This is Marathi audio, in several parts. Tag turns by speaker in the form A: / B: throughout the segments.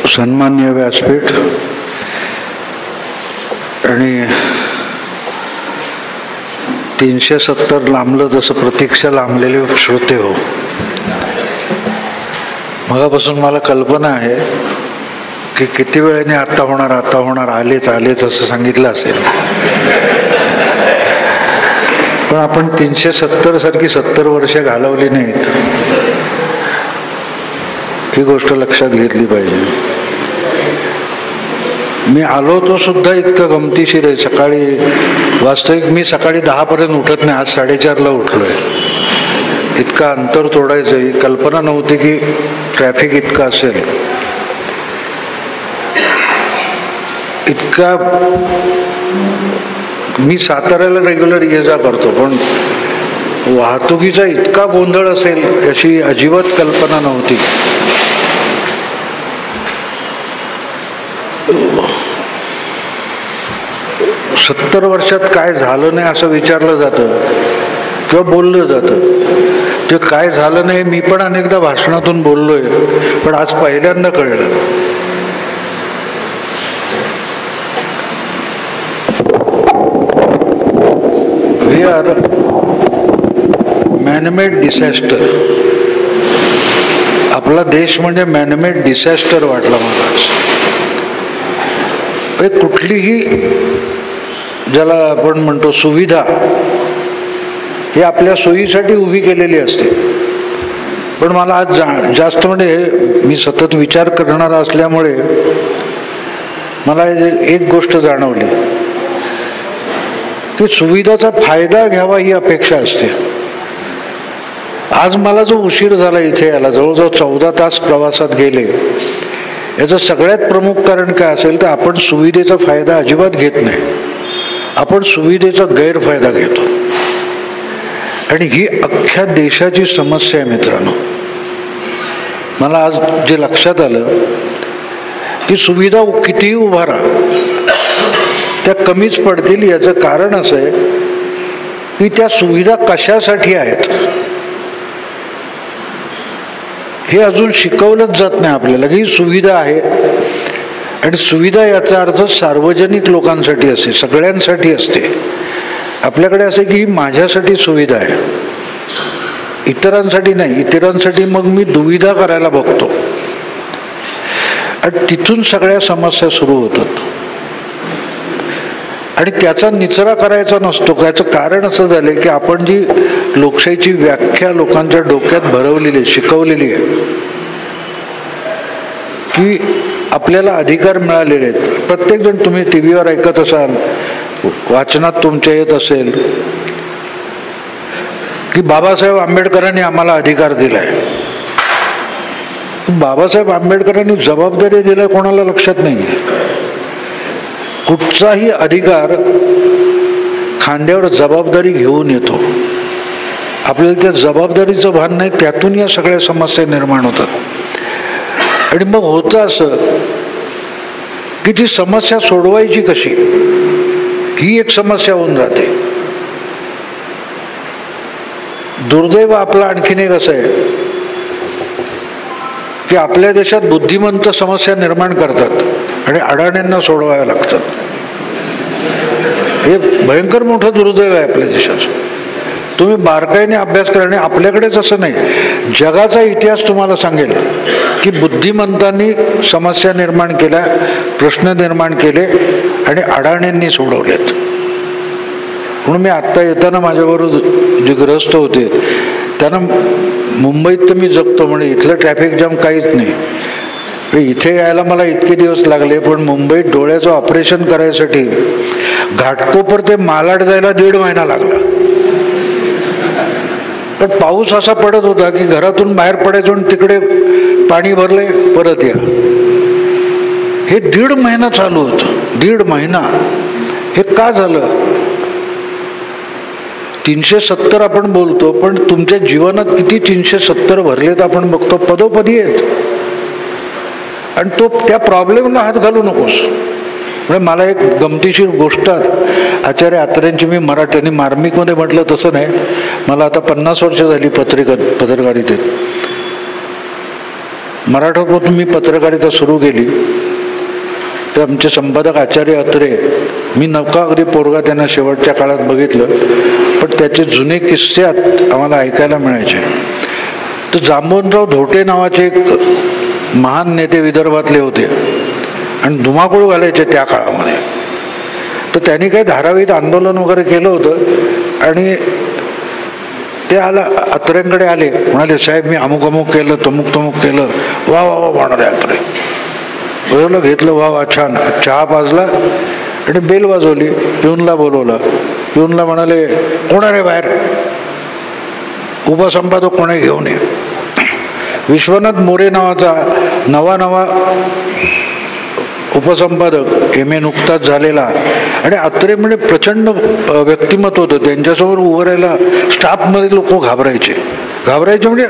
A: सन्मान्य व्यासपीठ आणि 370 लांबलं जसं प्रतीक्षा लांबलेले श्रोते हो, मगापासून मला कल्पना आहे की किती वेळाने आता होणार आलेच असं सांगितलं असेल, पण आपण 370 सारखी 70 वर्ष घालवली नाहीत ही गोष्ट लक्षात घेतली पाहिजे. मी आलो तो सुद्धा इतकं गमतीशीर आहे. सकाळी वास्तविक मी सकाळी 10 पर्यंत उठत नाही, आज 4:30ला उठलोय. इतका अंतर तोडायचं ही कल्पना नव्हती की ट्रॅफिक इतकं असेल. इतका मी साताऱ्याला रेग्युलर ये जा करतो, पण वाहतुकीचा इतका गोंधळ असेल याची अजिबात कल्पना नव्हती. सत्तर वर्षात काय झालं नाही असं विचारलं जातं किंवा बोललं जातं. ते काय झालं नाही मी पण अनेकदा भाषणातून बोललोय, पण आज पहिल्यांदा कळलं. We are manmade disaster. आपला देश म्हणजे मॅनमेड डिसॅस्टर वाटला मला. कुठलीही ज्याला आपण म्हणतो सुविधा ही आपल्या सोयीसाठी उभी केलेली असते, पण मला आज जास्त म्हणजे मी सतत विचार करणारा असल्यामुळे मला एक गोष्ट जाणवली की सुविधाचा फायदा घ्यावा ही अपेक्षा असते. आज मला जो उशीर झाला इथे यायला, जवळजवळ 14 तास प्रवासात गेले, याचं सगळ्यात प्रमुख कारण काय असेल तर आपण सुविधेचा फायदा अजिबात घेत नाही, आपण सुविधेचा गैरफायदा घेतो. आणि ही अख्ख्या देशाची समस्या आहे मित्रांनो. मला आज जे लक्षात आलं की सुविधा कितीही उभारा त्या कमीच पडतील. याचं कारण असं आहे की त्या सुविधा कशासाठी आहेत हे अजून शिकवलंच जात नाही आपल्याला. ही सुविधा आहे आणि सुविधा याचा अर्थ सार्वजनिक लोकांसाठी असते, सगळ्यांसाठी असते. आपल्याकडे असे की माझ्यासाठी सुविधा आहे, इतरांसाठी नाही. इतरांसाठी मग मी दुविधा करायला बघतो आणि तिथून सगळ्या समस्या सुरू होतात. आणि त्याचा निचरा करायचा नसतो. याचं कारण असं झालंय की आपण जी लोकशाहीची व्याख्या लोकांच्या डोक्यात भरवलेली आहे, शिकवलेली आहे की आपल्याला अधिकार मिळालेले आहेत. प्रत्येकजण तुम्ही टीव्हीवर ऐकत असाल, वाचनात तुमच्या येत असेल की बाबासाहेब आंबेडकरांनी आम्हाला अधिकार दिलाय. बाबासाहेब आंबेडकरांनी जबाबदारी दिलाय कोणाला लक्षात नाही. कुठचाही अधिकार खांद्यावर जबाबदारी घेऊन येतो. आपल्याला त्या जबाबदारीचं भान नाही, त्यातून या सगळ्या समस्या निर्माण होतात. आणि मग होतं असं की ती समस्या सोडवायची कशी ही एक समस्या होऊन जाते. दुर्दैव आपलं आणखीन एक असं आहे की आपल्या देशात बुद्धिमंत समस्या निर्माण करतात आणि अडाण्यांना सोडवाव्या लागतात. हे भयंकर मोठं दुर्दैव आहे आपल्या देशाचं. तुम्ही बारकाईने अभ्यास करा. आणि आपल्याकडेच असं नाही, जगाचा इतिहास तुम्हाला सांगेल की बुद्धिमंतांनी समस्या निर्माण केल्या, प्रश्न निर्माण केले आणि अडाण्यांनी सोडवलेत. म्हणून मी आत्ता येताना माझ्याबरोबर जे ग्रस्त होते त्यांना मुंबईत तर मी जगतो म्हणजे इथलं ट्रॅफिक जाम काहीच नाही. इथे यायला मला इतके दिवस लागले, पण मुंबईत डोळ्याचं ऑपरेशन करायसाठी घाटकोपर ते मालाड जायला 1.5 महिना लागला. पण पाऊस असा पडत होता की घरातून बाहेर पडायचो आणि तिकडे पाणी भरले परत या. हे 1.5 महिना चालू होतं. 1.5 महिना. हे का झालं? 370 आपण बोलतो, पण तुमच्या जीवनात किती 370 भरलेत आपण बघतो, पदोपदी आहेत. आणि त्या प्रॉब्लेमला हात घालू नकोस. म्हणजे मला एक गमतीशीर गोष्ट आचार्य आत्र्यांची मी मराठ्यांनी मार्मिकमध्ये म्हटलं तसं नाही, मला आता 50 वर्ष झाली पत्रकारितेत. मराठवाड्यातून मी पत्रकारिता सुरू केली तर आमचे संपादक आचार्य अत्रे, मी नवका अगदी पोरगा त्यांना शेवटच्या काळात बघितलं, पण त्याचे जुने किस्से आम्हाला ऐकायला मिळायचे. तर जांबवंतराव धोटे नावाचे एक महान नेते विदर्भातले होते आणि धुमाकूळ घालायचे त्या काळामध्ये. तर त्यांनी काही धारावीत आंदोलन वगैरे केलं होतं आणि ते अत्र्यांकडे आले, म्हणाले साहेब मी अमुक अमुक केलं, तमुक तमुक केलं. वा वा वा म्हणाले अत्रे. बरोबर घेतलं, वा वा छान. चहा पाजला आणि बेल वाजवली. पिऊनला बोलवलं. पिऊनला म्हणाले कोण रे बाहेर, उपसंपादक कोणी घेऊन ये. विश्वनाथ मोरे नावाचा नवा उपसंपादक MA नुकताच झालेला आणि अत्रे म्हणजे प्रचंड व्यक्तिमत्व होतं. त्यांच्यासमोर उभं राहायला स्टाफमध्ये लोक घाबरायचे म्हणजे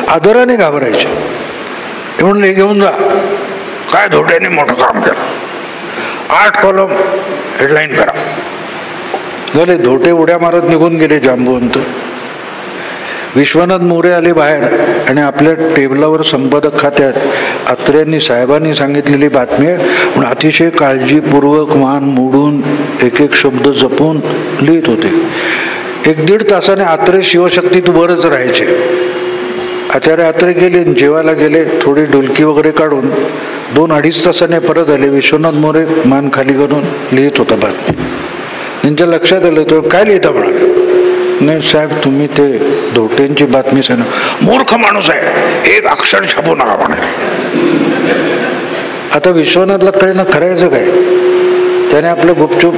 A: आदराने घाबरायचे. हे म्हणले घेऊन जा. काय धोट्याने मोठं काम केलं, 8 कॉलम हेडलाईन करा. झाले. धोटे उड्या मारत निघून गेले जांबवंत. विश्वनाथ मोरे आले बाहेर आणि आपल्या टेबलावर संपादक खात्यात अत्र्यांनी साहेबांनी सांगितलेली बातमी आहे पण अतिशय काळजीपूर्वक मान मोडून एक एक शब्द जपून लिहित होते. 1-1.5 तासाने अत्रे शिवशक्तीत वरच राहायचे. आचार्य अत्रे गेले, जेवायला गेले, थोडी ढोलकी वगैरे काढून 2-2.5 तासाने परत आले. विश्वनाथ मोरे मान खाली करून लिहित होता बातमी. त्यांच्या लक्षात आलं तो काय लिहिता म्हणाले. नाही साहेब तुम्ही ते धोटेंची बातमी सांगा. मूर्ख माणूस आहे, एक अक्षर छापू नका म्हणाले. आता विश्वनाथला कळेना करायचं काय. त्याने आपलं गुपचूप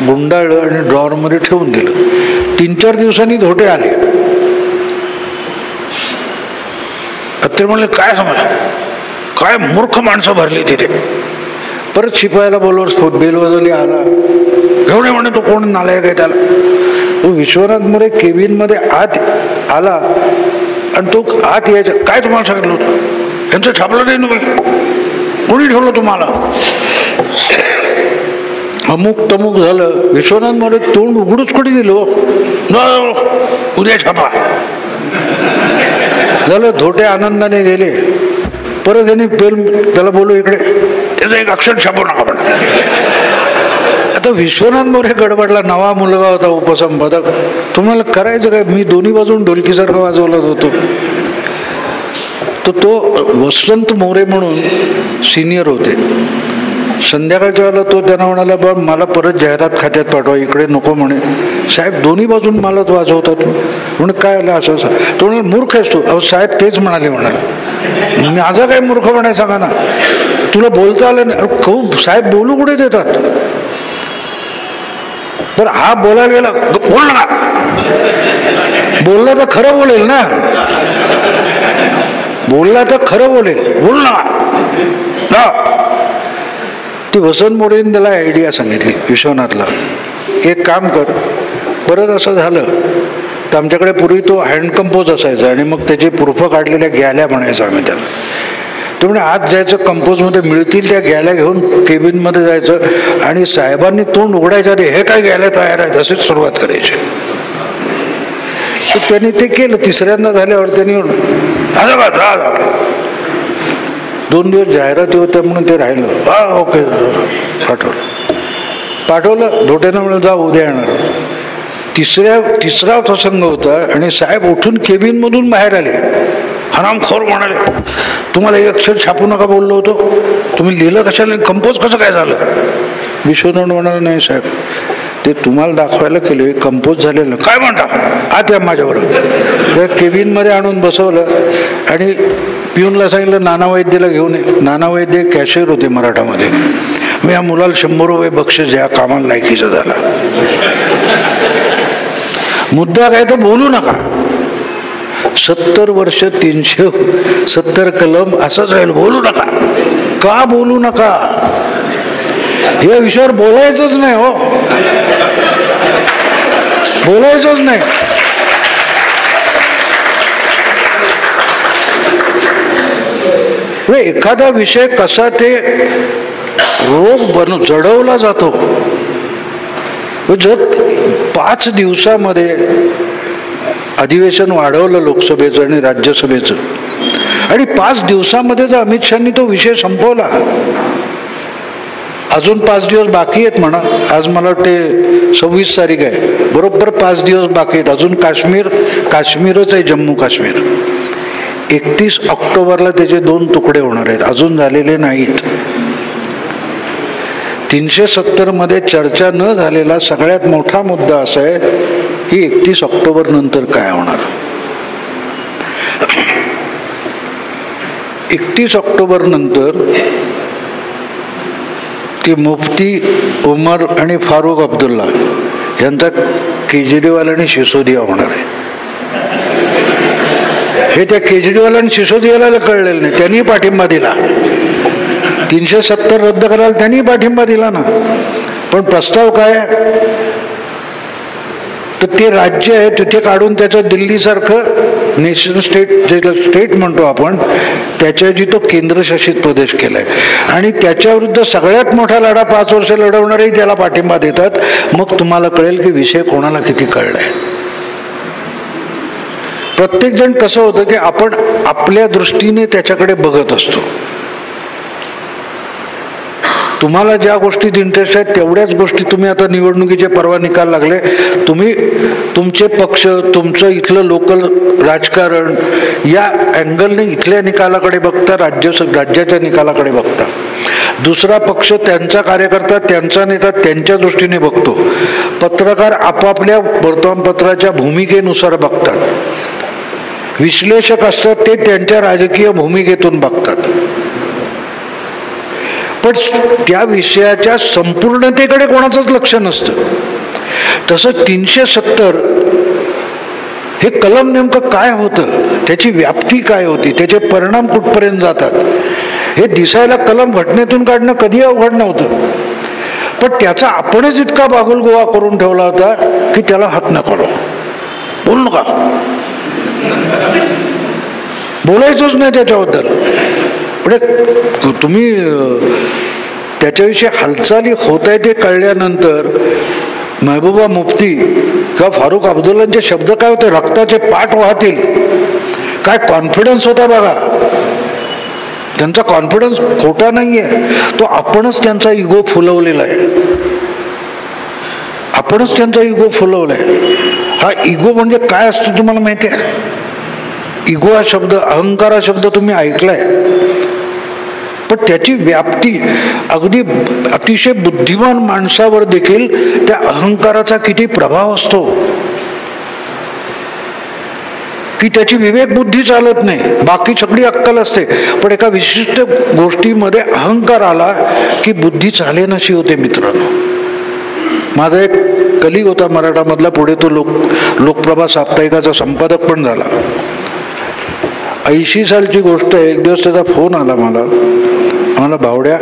A: गुंडाळलं आणि ड्रॉवरमध्ये ठेवून दिलं. 3-4 दिवसांनी धोटे आले. अत्रे म्हणले काय समज, काय मूर्ख माणसं भरली तिथे. परत शिपायाला बोलवर बेल वाजवली. आला. घेऊन ये म्हणे तो कोण नालायक आहे त्याला. तो विश्वनाथ मोरे केबिन मध्ये आत आला आणि तो आत यायचा. काय तुम्हाला सांगितलं होतं, यांचं छापलं नाही तुम्ही, कोणी ठेवलं तुम्हाला. अमुक तमुक झालं. विश्वनाथ मोरे तोंड उघडूच कुठे दिलं, उद्या छापा झालं. धोटे आनंदाने गेले. परत त्यांनी त्याला बोलू इकडे, त्याचं एक अक्षर छापू नका पण. आता विश्वनाथ मोरे गडबडला. नवा मुलगा होता उपसंपादक. तुम्हाला करायचं काय. मी दोन्ही बाजून ढोलकीसारखं वाजवत होतो. तर तो वसंत मोरे म्हणून सिनियर होते. संध्याकाळच्या वेळेला तो त्यांना म्हणाला बा मला परत जाहिरात खात्यात पाठवा, इकडे नको म्हणे. साहेब दोन्ही बाजून मला तो वाजवतात म्हणून काय आलं असं असं. तो म्हणाल मूर्ख आहेस तू. अहो साहेब तेच म्हणाले म्हणाले. माझा काय मूर्ख म्हणाय सांगा ना, तुला बोलता आलं नाही. खूप साहेब बोलू कुठे देतात. तर हा बोलायला गेला, बोल ना, बोलला तर खरं बोलेल ना, बोलला तर खरं बोलेल, बोल ना. ती वसंत मोरेने त्याला आयडिया सांगितली विश्वनाथला, एक काम कर. परत असं झालं तर आमच्याकडे पूर्वी तो हँड कंपोज असायचा आणि मग त्याची प्रूफ काढलेल्या गॅल्या म्हणायचं आम्ही त्याला. तो म्हणजे आज जायचं, कंपोजमध्ये मिळतील त्या गॅल्या घेऊन केबिनमध्ये जायचं आणि साहेबांनी तोंड उघडायच्या आधी हे काय गॅल्या तयार आहेत अशीच सुरुवात करायची. तर त्यांनी ते केलं. 3ऱ्यांदा झाल्यावर त्यांनी 2 दिवस जाहिराती होत्या म्हणून ते राहिलं. हा ओके पाठवलं. धोट्यानं म्हणून जा उद्या येणार. तिसरा प्रसंग होता आणि साहेब उठून केबिनमधून बाहेर आले. हरामखोर म्हणाले तुम्हाला एक अक्षर छापू नका बोललो होतो, तुम्ही लिहिलं कशाला, कंपोज कसं काय झालं. विश्वनाथ म्हणाला नाही साहेब ते तुम्हाला दाखवायला केलं, कंपोज झालेलं. काय म्हणता, आत या माझ्याबरोबर. केबिनमध्ये आणून बसवलं आणि पिऊनला सांगितलं नाना वैद्यला घेऊन ये. नाना वैद्य कॅशियर होते मराठामध्ये. मी या मुलाला 100 रुपये बक्षीस या कामाला लायकीचा झाला. मुद्दा काय तर बोलू नका. 70 वर्ष 370 कलम असंच राहील, बोलू नका. का बोलू नका, या विषयावर बोलायचंच नाही. हो बोलायचंच नाही. एखादा विषय कसा ते रोग जडवला जातो. जर 5 दिवसामध्ये अधिवेशन वाढवलं लोकसभेचं आणि राज्यसभेचं आणि 5 दिवसामध्ये जर अमित शहानी तो विषय संपवला, अजून 5 दिवस बाकी आहेत म्हणा, आज मला वाटते 26 तारीख आहे, बरोबर 5 दिवस बाकी आहेत अजून. काश्मीरच आहे, जम्मू काश्मीर. 31 ऑक्टोबरला त्याचे 2 तुकडे होणार आहेत, अजून झालेले नाहीत. 370 मध्ये चर्चा न झालेला सगळ्यात मोठा मुद्दा असा आहे की 31 ऑक्टोबर नंतर काय होणार. 31 ऑक्टोबर नंतर की मुफ्ती उमर आणि फारुख अब्दुल्ला यांचा केजरीवाल आणि सिसोदिया होणार आहे. हे त्या केजरीवाल आणि सिसोदियाला कळलेलं नाही, त्यांनी पाठिंबा दिला. 370 रद्द करायला त्यांनी पाठिंबा दिला ना. पण प्रस्ताव काय, तर ते राज्य आहे तिथे काढून त्याचं दिल्लीसारखं नेशनल स्टेट म्हणतो आपण, त्याच्या जी तो केंद्रशासित प्रदेश केलाय आणि त्याच्याविरुद्ध सगळ्यात मोठा लढा 5 वर्ष लढवणारेही त्याला पाठिंबा देतात. मग तुम्हाला कळेल की विषय कोणाला किती कळलाय. प्रत्येक जण कसं होतं की आपण आपल्या दृष्टीने त्याच्याकडे बघत असतो. तुम्हाला ज्या गोष्टीत इंटरेस्ट आहे तेवढ्याच गोष्टी तुम्ही आता निवडणुकीचे परवा निकाल लागले, तुम्ही तुमचे पक्ष, तुमचं इथलं लोकल राजकारण या अँगलने इथल्या निकालाकडे बघता, राज्याच्या निकालाकडे बघता. दुसरा पक्ष त्यांचा कार्यकर्ता, त्यांचा नेता त्यांच्या दृष्टीने बघतो. पत्रकार आपापल्या वर्तमानपत्राच्या भूमिकेनुसार बघतात. विश्लेषक असतात ते त्यांच्या राजकीय भूमिकेतून बघतात. पण त्या विषयाच्या संपूर्णतेकडे कोणाचंच लक्ष नसतं. तसं 370 हे कलम नेमकं काय होतं, त्याची व्याप्ती काय होती, त्याचे परिणाम कुठपर्यंत जातात, हे दिसायला कलम घटनेतून काढणं कधी अवघड नव्हतं. पण त्याचा आपणच इतका बागुलगोवा करून ठेवला होता की त्याला हात नको बोल नका, बोलायचंच नाही त्याच्याबद्दल. म्हणजे तुम्ही त्याच्याविषयी हालचाली होत आहे ते कळल्यानंतर महबूबा मुफ्ती किंवा फारुख अब्दुल्लांचे शब्द काय होते, रक्ताचे पाठ वाहतील, काय कॉन्फिडन्स होता बघा. त्यांचा कॉन्फिडन्स खोटा नाहीये, तो आपणच त्यांचा इगो फुलवलेला आहे. आपणच त्यांचा इगो फुलवलाय. हा इगो म्हणजे काय असतो तुम्हाला माहिती आहे? इगो हा शब्द, अहंकार हा शब्द तुम्ही ऐकलाय, पण त्याची व्याप्ती अगदी अतिशय बुद्धिमान माणसावर देखील त्या अहंकाराचा किती प्रभाव असतो की त्याची विवेक बुद्धी चालत नाही, बाकी सगळी अक्कल असते, पण एका विशिष्ट गोष्टीमध्ये अहंकार आला की बुद्धी चालेनाशी होते. मित्रांनो, माझा एक कलिग होता मराठामधला, पुढे तो लोकप्रभा साप्ताहिकाचा संपादक पण झाला. 80 सालची गोष्ट आहे. एक दिवस त्याचा फोन आला मला, भावड्या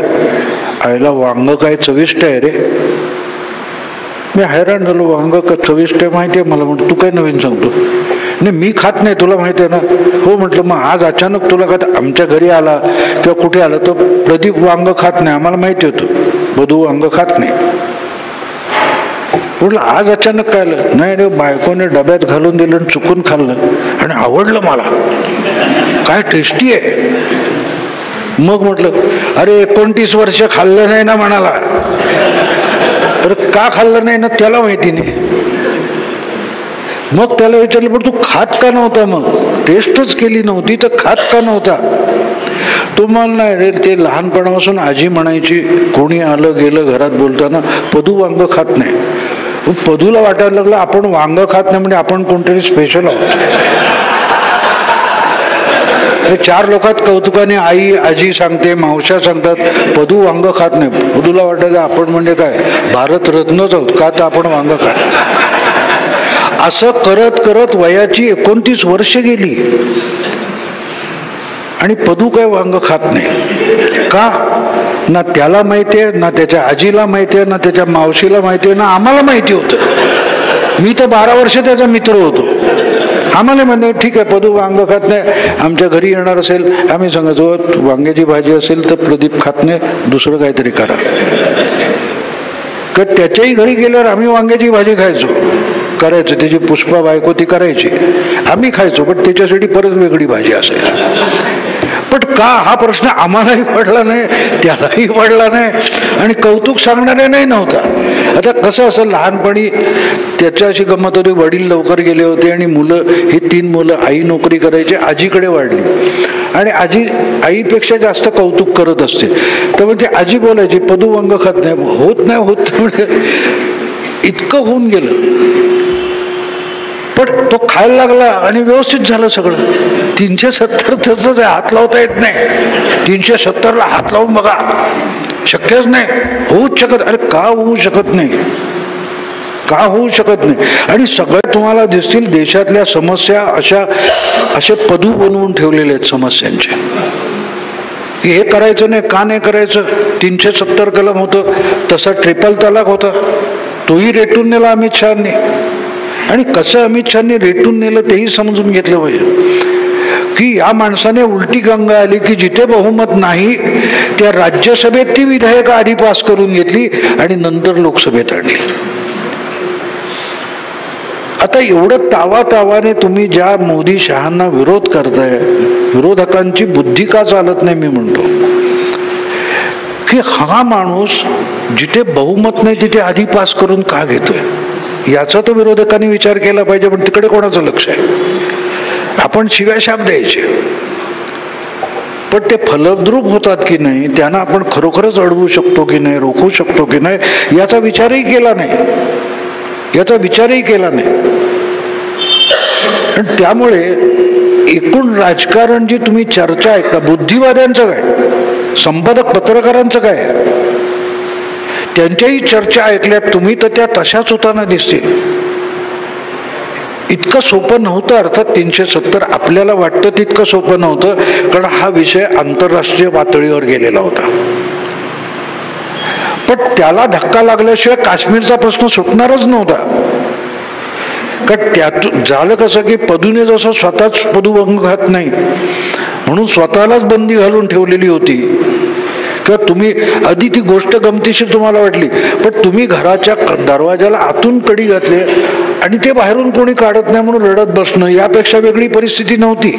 A: आईला वांग काय चविष्ट आहे रे. मी हैराण झालो, वांग का चविष्ट आहे माहिती आहे मला. म्हटलं तू काय नवीन सांगतो. नाही मी खात नाही, तुला माहिती आहे ना. हो म्हटलं, मग आज अचानक तुला काय, आमच्या घरी आला किंवा कुठे आला तर प्रदीप वांग खात नाही, आम्हाला माहिती होतं बधू वांग खात नाही. म्हटलं आज अचानक काय आलं. नाही रे, बायकोने डब्यात घालून दिलं आणि चुकून खाल्लं आणि आवडलं मला, काय टेस्टी आहे. मग म्हटलं अरे 29 वर्ष खाल्लं नाही ना म्हणाला. अरे का खाल्लं नाही ना त्याला माहिती नाही. मग त्याला विचारलं पण तू खात का नव्हता, मग टेस्टच केली नव्हती तर खात का नव्हता. तुम्हाला नाही रे, ते लहानपणापासून आजी म्हणायची, कोणी आलं गेलं घरात बोलताना, पदू वांग खात नाही. पदूला वाटायला लागलं आपण वांग खात नाही म्हणजे आपण कोणतरी स्पेशल आहोत. 4 लोकात कौतुकाने आई आजी सांगते, मावश्या सांगतात पदू वांग खात नाही. पदूला वाटायचं आपण म्हणजे काय भारतरत्नच आहोत का, तर आपण वांग खात. असं करत करत वयाची 29 वर्ष गेली आणि पदू काय वांग खात नाही. का ना त्याला माहितीये, ना त्याच्या आजीला माहितीये, ना त्याच्या मावशीला माहितीये, ना आम्हाला माहिती होतं. मी तर 12 वर्ष त्याचा मित्र होतो. आम्हाला म्हणते ठीक आहे पदू वांग खात नाही, आमच्या घरी येणार असेल आम्ही सांगायचो वांग्याची भाजी असेल तर प्रदीप खात नाही, दुसरं काहीतरी करा. तर त्याच्याही घरी गेल्यावर आम्ही वांग्याची भाजी करायचो, त्याची पुष्पा बायको ती करायची, आम्ही खायचो, पण त्याच्यासाठी परत वेगळी भाजी असायची. पण का हा प्रश्न आम्हालाही पडला नाही, त्यालाही पडला नाही आणि कौतुक सांगणाऱ्याने नव्हता. आता कसं असं, लहानपणी त्याच्या अशी गंमत होती, वडील लवकर गेले होते आणि मुलं, ही 3 मुलं, आई नोकरी करायची, आजीकडे वाढली आणि आजी आईपेक्षा जास्त कौतुक करत असते. त्यामुळे ती आजी बोलायची, पदू वंग खात नाही, होत नाही होत, म्हणजे इतकं होऊन गेलं. पण तो खायला लागला आणि व्यवस्थित झालं सगळं. 370 तसंच आहे, हात लावता येत नाही. 370ला हात लावून बघा, शक्यच नाही, होऊच शकत. अरे का होऊ शकत नाही, का होऊ शकत नाही? आणि सगळे तुम्हाला दिसतील देशातल्या समस्या असे पदू बनवून ठेवलेले आहेत समस्यांचे. हे करायचं नाही, का नाही करायचं? 370 कलम होतं, तसा 3 तलाक होता, तोही रेटून नेला अमित शहानी. आणि कसं अमित शहानी रेटून नेलं तेही समजून घेतलं पाहिजे की या माणसाने उलटी गंगा आली की जिथे बहुमत नाही त्या राज्यसभेत ती विधेयक आधी पास करून घेतली आणि नंतर लोकसभेत आणली. आता एवढं तावाने तुम्ही ज्या मोदी शहांना विरोध करताय, विरोधकांची बुद्धी का चालत नाही? मी म्हणतो की हा माणूस जिथे बहुमत नाही तिथे आधी पास करून का घेतोय, याचा तर विरोधकांनी विचार केला पाहिजे. पण तिकडे कोणाचं लक्ष आहे? आपण शिव्याशाप द्यायचे, पण ते फलद्रूप होतात की नाही, त्यांना आपण खरोखरच अडवू शकतो की नाही, रोखू शकतो की नाही, याचा विचारही केला नाही, याचा विचारही केला नाही. आणि त्यामुळे एकूण राजकारण जी तुम्ही चर्चा ऐकता, बुद्धिवाद्यांचं काय, संपादक पत्रकारांचं काय, त्यांच्याही चर्चा ऐकल्यात तुम्ही तर त्या तशाच होताना दिसतील. इतकं सोपं नव्हतं. अर्थात 370 आपल्याला वाटतं तितकं सोपं नव्हतं, कारण हा विषय आंतरराष्ट्रीय पातळीवर गेलेला होता. पण त्याला धक्का लागल्याशिवाय काश्मीरचा प्रश्न सुटणारच नव्हता. कारण त्यातून झालं कसं की पदूने जसं स्वतःच पदूभंग घात नाही म्हणून स्वतःलाच बंदी घालून ठेवलेली होती, किंवा तुम्ही आधी ती गोष्ट गमतीशीर तुम्हाला वाटली, पण तुम्ही घराच्या दरवाजाला आतून कडी घातली आणि ते बाहेरून कोणी काढत नाही म्हणून रडत बसणं, यापेक्षा वेगळी परिस्थिती नव्हती.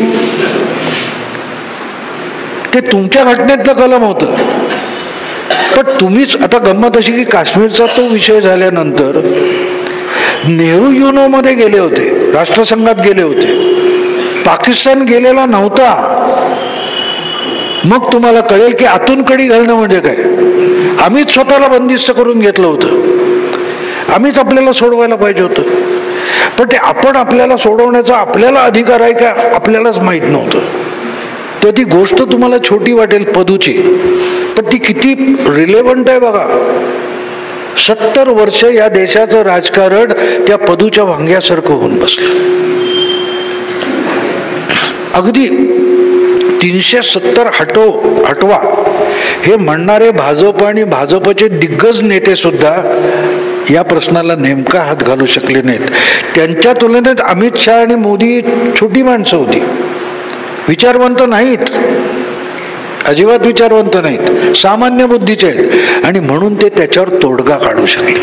A: ते तुमच्या घटनेतलं कलम होतं. पण तुम्हीच, आता गंमत अशी की काश्मीरचा तो विषय झाल्यानंतर नेहरू युनोमध्ये गेले होते, राष्ट्रसंघात गेले होते, पाकिस्तान गेलेला नव्हता. मग तुम्हाला कळेल की आतून कडी घालणं म्हणजे काय. आम्हीच स्वतःला बंदिस्त करून घेतलं होतं, आम्हीच आपल्याला सोडवायला पाहिजे होतं. पण ते आपण आपल्याला सोडवण्याचा आपल्याला अधिकार आहे का आपल्यालाच माहीत नव्हतं. तर ती गोष्ट तुम्हाला छोटी वाटेल पदूची, पण ती किती रिलेव्हंट आहे बघा. 70 वर्ष या देशाचं राजकारण त्या पदूच्या वांग्यासारखं होऊन बसलं. अगदी 370 हटवा हे म्हणणारे भाजप आणि भाजपचे दिग्गज नेते सुद्धा या प्रश्नाला नेमका हात घालू शकले नाहीत. त्यांच्या तुलनेत अमित शहा आणि मोदी छोटी माणसं होती, विचारवंत नाहीत, अजिबात विचारवंत नाहीत, सामान्य बुद्धीचे आहेत, आणि म्हणून ते त्याच्यावर तोडगा काढू शकले.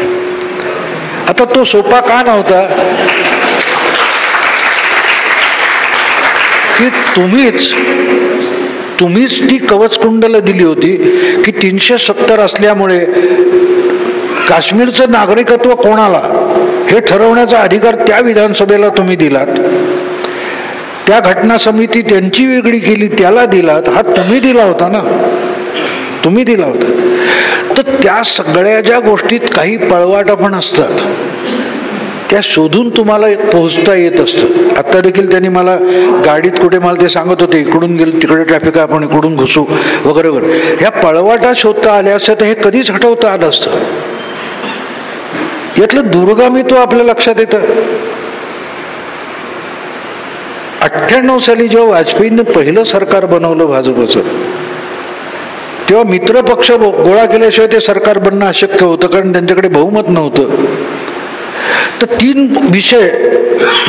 A: आता तो सोपा का नव्हता की तुम्हीच ती कवचकुंडलं दिली होती की 370 असल्यामुळे काश्मीरचं नागरिकत्व कोणाला हे ठरवण्याचा अधिकार त्या विधानसभेला तुम्ही दिलात. त्या घटना समिती त्यांची वेगळी केली, त्याला दिलात. हा तुम्ही दिला होता ना, तुम्ही दिला होता. तर त्या सगळ्या ज्या गोष्टीत काही पळवाटा पण असतात त्या शोधून तुम्हाला पोहोचता येत असतं. आता देखील त्यांनी मला गाडीत कुठे मला ते सांगत होते, इकडून गेलं तिकडे ट्रॅफिक आहे, आपण इकडून घुसू वगैरे वगैरे. ह्या पळवाटा शोधता आल्या असत्या तर हे कधीच हटवता आलं असतं. यातलं दूरगामित्व आपल्या लक्षात येतं. 98 साली जेव्हा वाजपेयींनी पहिलं सरकार बनवलं भाजपचं, तेव्हा मित्र पक्ष गोळा केल्याशिवाय ते सरकार बनणं अशक्य होतं, कारण त्यांच्याकडे बहुमत नव्हतं. तर 3 विषय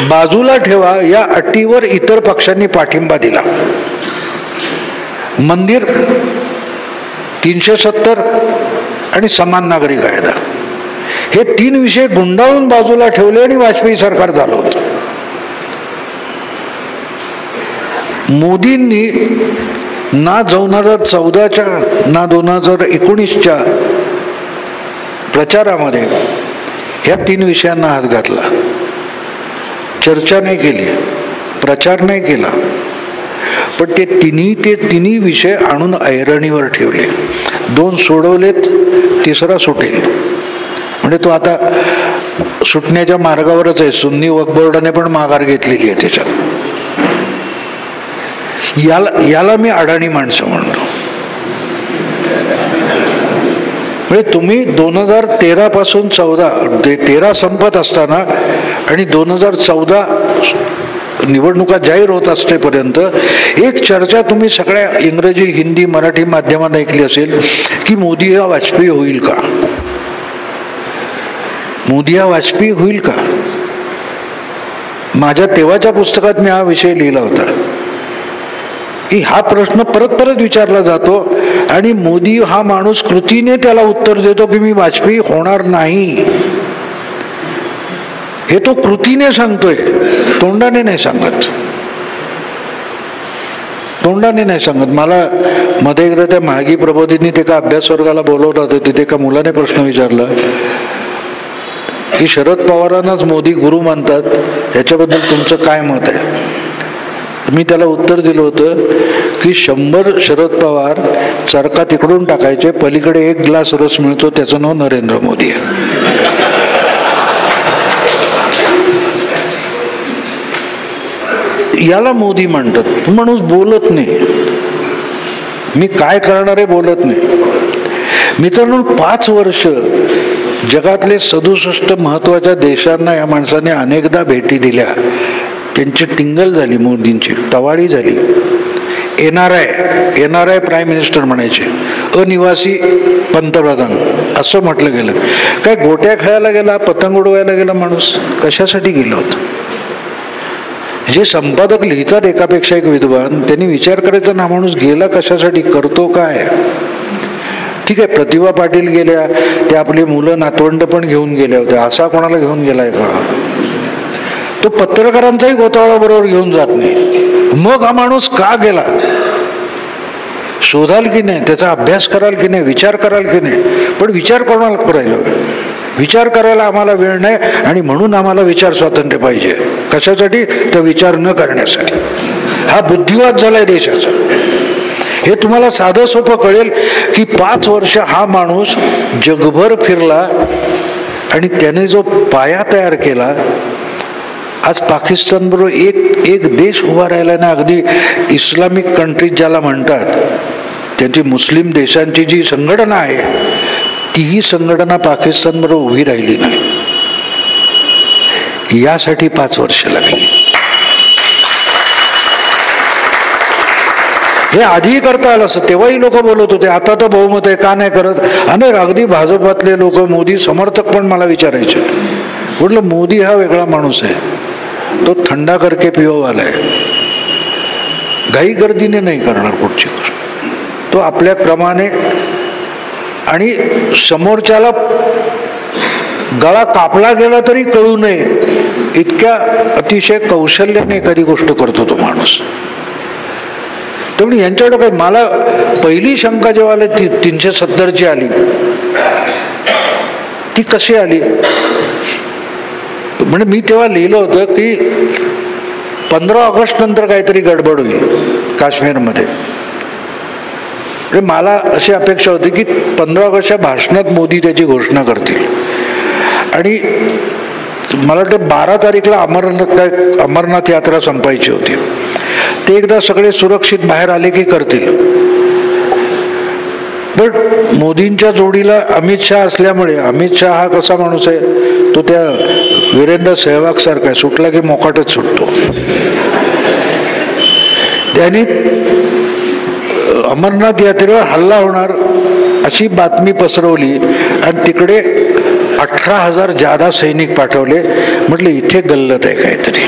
A: बाजूला ठेवा या अटीवर इतर पक्षांनी पाठिंबा दिला. मंदिर, 370 आणि समान नागरी कायदा, हे 3 विषय गुंडाळून बाजूला ठेवले आणि वाजपेयी सरकार झालं होतं. मोदींनी ना 2014च्या ना 2019च्या प्रचारामध्ये ह्या 3 विषयांना हात घातला. चर्चा नाही केली, प्रचार नाही केला, पण ते तिन्ही विषय आणून ऐरणीवर ठेवले. 2 सोडवलेत, 3रा सुटेल. म्हणजे तो आता सुटण्याच्या मार्गावरच आहे. सुन्नी वक्फ बोर्डाने पण माघार घेतलेली आहे त्याच्यात. याला मी अडाणी माणसं म्हणतो. म्हणजे तुम्ही 2013 पासून 13 संपत असताना आणि 2014 निवडणुका जाहीर होत असतेपर्यंत एक चर्चा तुम्ही सगळ्या इंग्रजी, हिंदी, मराठी माध्यमात ऐकली असेल की मोदी हा वाजपेयी होईल का, मोदी हा वाजपेयी होईल का. माझ्या तेव्हाच्या पुस्तकात मी हा विषय लिहिला होता की हा प्रश्न परत परत विचारला जातो आणि मोदी हा माणूस कृतीने त्याला उत्तर देतो की मी वाजपेयी होणार नाही. हे तो कृतीने सांगतोय, तोंडाने नाही सांगत. तोंडाने नाही सांगत. मला मध्ये एकदा त्या म्हाळगी प्रबोधिनी ते का अभ्यास वर्गाला बोलवलं होतं. तिथे एका मुलाने प्रश्न विचारला की शरद पवारांनाच मोदी गुरु मानतात, ह्याच्याबद्दल तुमचं काय मत आहे. मी त्याला उत्तर दिलं होतं की 100 शरद पवार चरका तिकडून टाकायचे, पलीकडे 1 ग्लास रस मिळतो, त्याचं नाव नरेंद्र मोदी आहे. याला मोदी म्हणतात. माणूस बोलत नाही, मी काय करणार आहे बोलत नाही. मित्रांनो, 5 वर्ष जगातले 67 महत्वाच्या देशांना या माणसाने अनेकदा भेटी दिल्या. त्यांची टिंगल झाली, मोदींची टवाळी झाली. NRI प्राईम मिनिस्टर म्हणायचे, अनिवासी पंतप्रधान असं म्हटलं गेलं. काय गोट्या खेळायला गेला, पतंग उडवायला गेला माणूस, कशासाठी गेलं होतं. जे संपादक लिहितात एकापेक्षा एक विद्वान, त्यांनी विचार करायचा ना माणूस गेला कशासाठी, करतो काय. ठीक आहे, प्रतिभा पाटील गेल्या, ते आपली मुलं नातवंड पण घेऊन गेल्या होत्या. असा कोणाला घेऊन गेलाय का. तो पत्रकारांचाही गोतावळा बरोबर घेऊन जात नाही. मग हा माणूस का गेला शोधाल की नाही, त्याचा अभ्यास कराल की नाही, विचार कराल की नाही. पण विचार कोणाला करायला, विचार करायला आम्हाला वेळ नाही आणि म्हणून आम्हाला विचार स्वातंत्र्य पाहिजे. कशासाठी, तर विचार न करण्यासाठी. हा बुद्धिवाद झालाय देशाचा. हे तुम्हाला साधं सोपं कळेल की 5 वर्ष हा माणूस जगभर फिरला आणि त्याने जो पाया तयार केला. आज पाकिस्तान बरोबर एक देश उभा राहिला ना. अगदी इस्लामिक कंट्रीज ज्याला म्हणतात, त्यांची मुस्लिम देशांची जी संघटना आहे, तीही संघटना पाकिस्तान बरोबर उभी राहिली नाही. यासाठी 5 वर्ष लागली. हे आधी करता आलं असं, तेव्हाही लोक बोलत होते. आता तर बहुमत आहे, का नाही करत. अनेक अगदी भाजपातले लोक, मोदी समर्थक पण मला विचारायचे. म्हटलं मोदी हा वेगळा माणूस आहे, तो थंडा करके पिओवाला आहे. घाई गर्दीने नाही करणार पुढची गोष्ट. तो आपल्या क्रमाने आणि समोरच्याला गळा कापला गेला तरी कळू नये इतक्या अतिशय कौशल्याने एखादी गोष्ट करतो तो माणूस. त्यामुळे यांच्याकडे काय, मला पहिली शंका जेव्हा आली 370ची आली, ती कशी आली. म्हणजे मी तेव्हा लिहिलं होतं की 15 ऑगस्ट नंतर काहीतरी गडबड होईल काश्मीरमध्ये. म्हणजे मला अशी अपेक्षा होती की 15 ऑगस्टच्या भाषणात मोदी त्याची घोषणा करतील. आणि मला वाटतं 12 तारीखला अमरनाथ यात्रा संपायची होती. ते एकदा सगळे सुरक्षित बाहेर आले की करतील. पण मोदींच्या जोडीला अमित शहा असल्यामुळे, अमित शहा हा कसा माणूस आहे, तो त्या वीरेंद्र सहवाग सारखा आहे, सुटला की मोकाटच सुटतो. त्यांनी अमरनाथ यात्रेवर हल्ला होणार अशी बातमी पसरवली आणि तिकडे 18,000 जादा सैनिक पाठवले. म्हटलं इथे गल्लत आहे काहीतरी.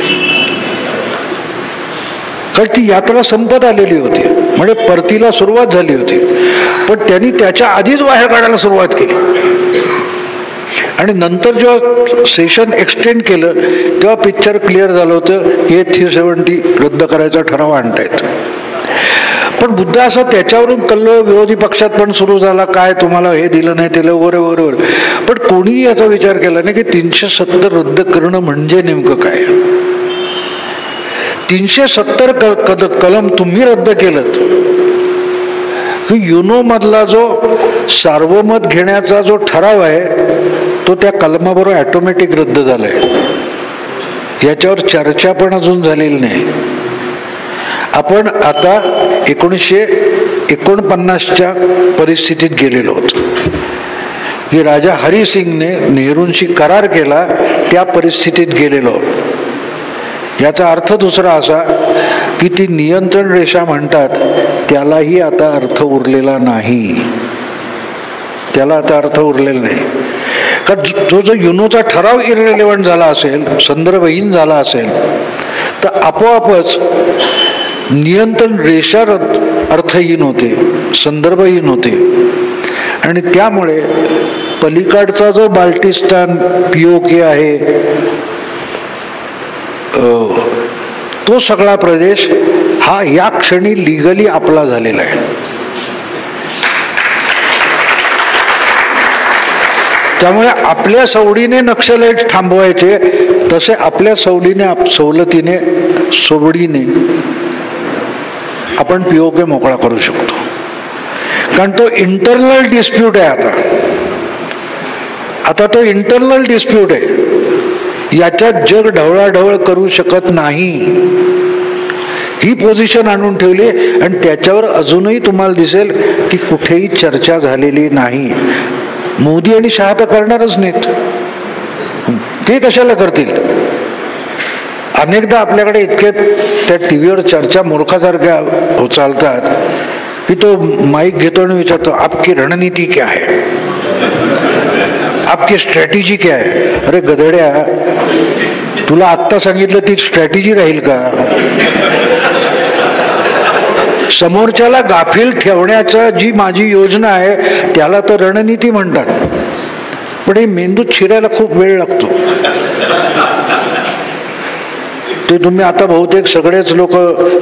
A: कारण ती यात्रा संपत आलेली होती, म्हणजे परतीला सुरुवात झाली होती. पण त्यांनी त्याच्या आधीच बाहेर काढायला सुरुवात केली. आणि नंतर जेव्हा सेशन एक्सटेंड केलं तेव्हा पिक्चर क्लिअर झालं होतं की हे 370 रद्द करायचा ठराव आणतायत. पण बुद्ध असं त्याच्यावरून कल्लोळ विरोधी पक्षात पण सुरू झाला, काय तुम्हाला हे दिलं नाही दिलं वगैरे वगैरे. पण कोणीही याचा विचार केला नाही की 370 रद्द करणं म्हणजे नेमकं काय. 370 कलम तुम्ही रद्द केलं की युनो मधला जो सार्वमत घेण्याचा जो ठराव आहे तो त्या कलमाबरोबर ऑटोमॅटिक रद्द झालाय. याच्यावर चर्चा पण अजून झालेली नाही. आपण आता 1949च्या परिस्थितीत गेलेलो होतो की राजा हरी सिंगने नेहरूंशी करार केला, त्या परिस्थितीत गेलेलो. याचा अर्थ दुसरा असा की ती नियंत्रण रेषा म्हणतात त्यालाही आता अर्थ उरलेला नाही. त्याला आता अर्थ उरलेला नाही. कारण जो युनोचा ठराव इररिलेव्हंट झाला असेल, संदर्भहीन झाला असेल, तर आपोआपच नियंत्रण रेषा अर्थहीन होते, संदर्भहीन होते. आणि त्यामुळे पलीकडचा जो बाल्टिस्तान POK आहे तो सगळा प्रदेश हा या क्षणी लिगली आपला झालेला आहे. त्यामुळे आपल्या सवडीने नक्षलाईट थांबवायचे, तसे आपल्या सवलतीने सोबडीने आपण POK मोकळा करू शकतो. कारण तो इंटरनल डिस्प्यूट आहे. आता तो इंटरनल डिस्प्यूट आहे. याच्यात जग ढवळाढवळ करू शकत नाही, ही पोझिशन आणून ठेवली. आणि त्याच्यावर अजूनही तुम्हाला दिसेल की कुठेही चर्चा झालेली नाही. मोदी आणि शहा तर करणारच नाहीत, ते कशाला करतील. अनेकदा आपल्याकडे इतके त्या टीव्हीवर चर्चा मूर्खासारख्या चालतात की तो माईक घेतो आणि विचारतो आपकी रणनीती क्या है, आपकी स्ट्रॅटेजी क्या है. अरे गधड्या, तुला आत्ता सांगितलं ती स्ट्रॅटेजी राहील का. समोरच्याला गाफील ठेवण्याचा जी माझी योजना आहे त्याला तर रणनीती म्हणतात. पण हे मेंदूत शिरायला खूप वेळ लागतो. ते तुम्ही आता बहुतेक सगळेच लोक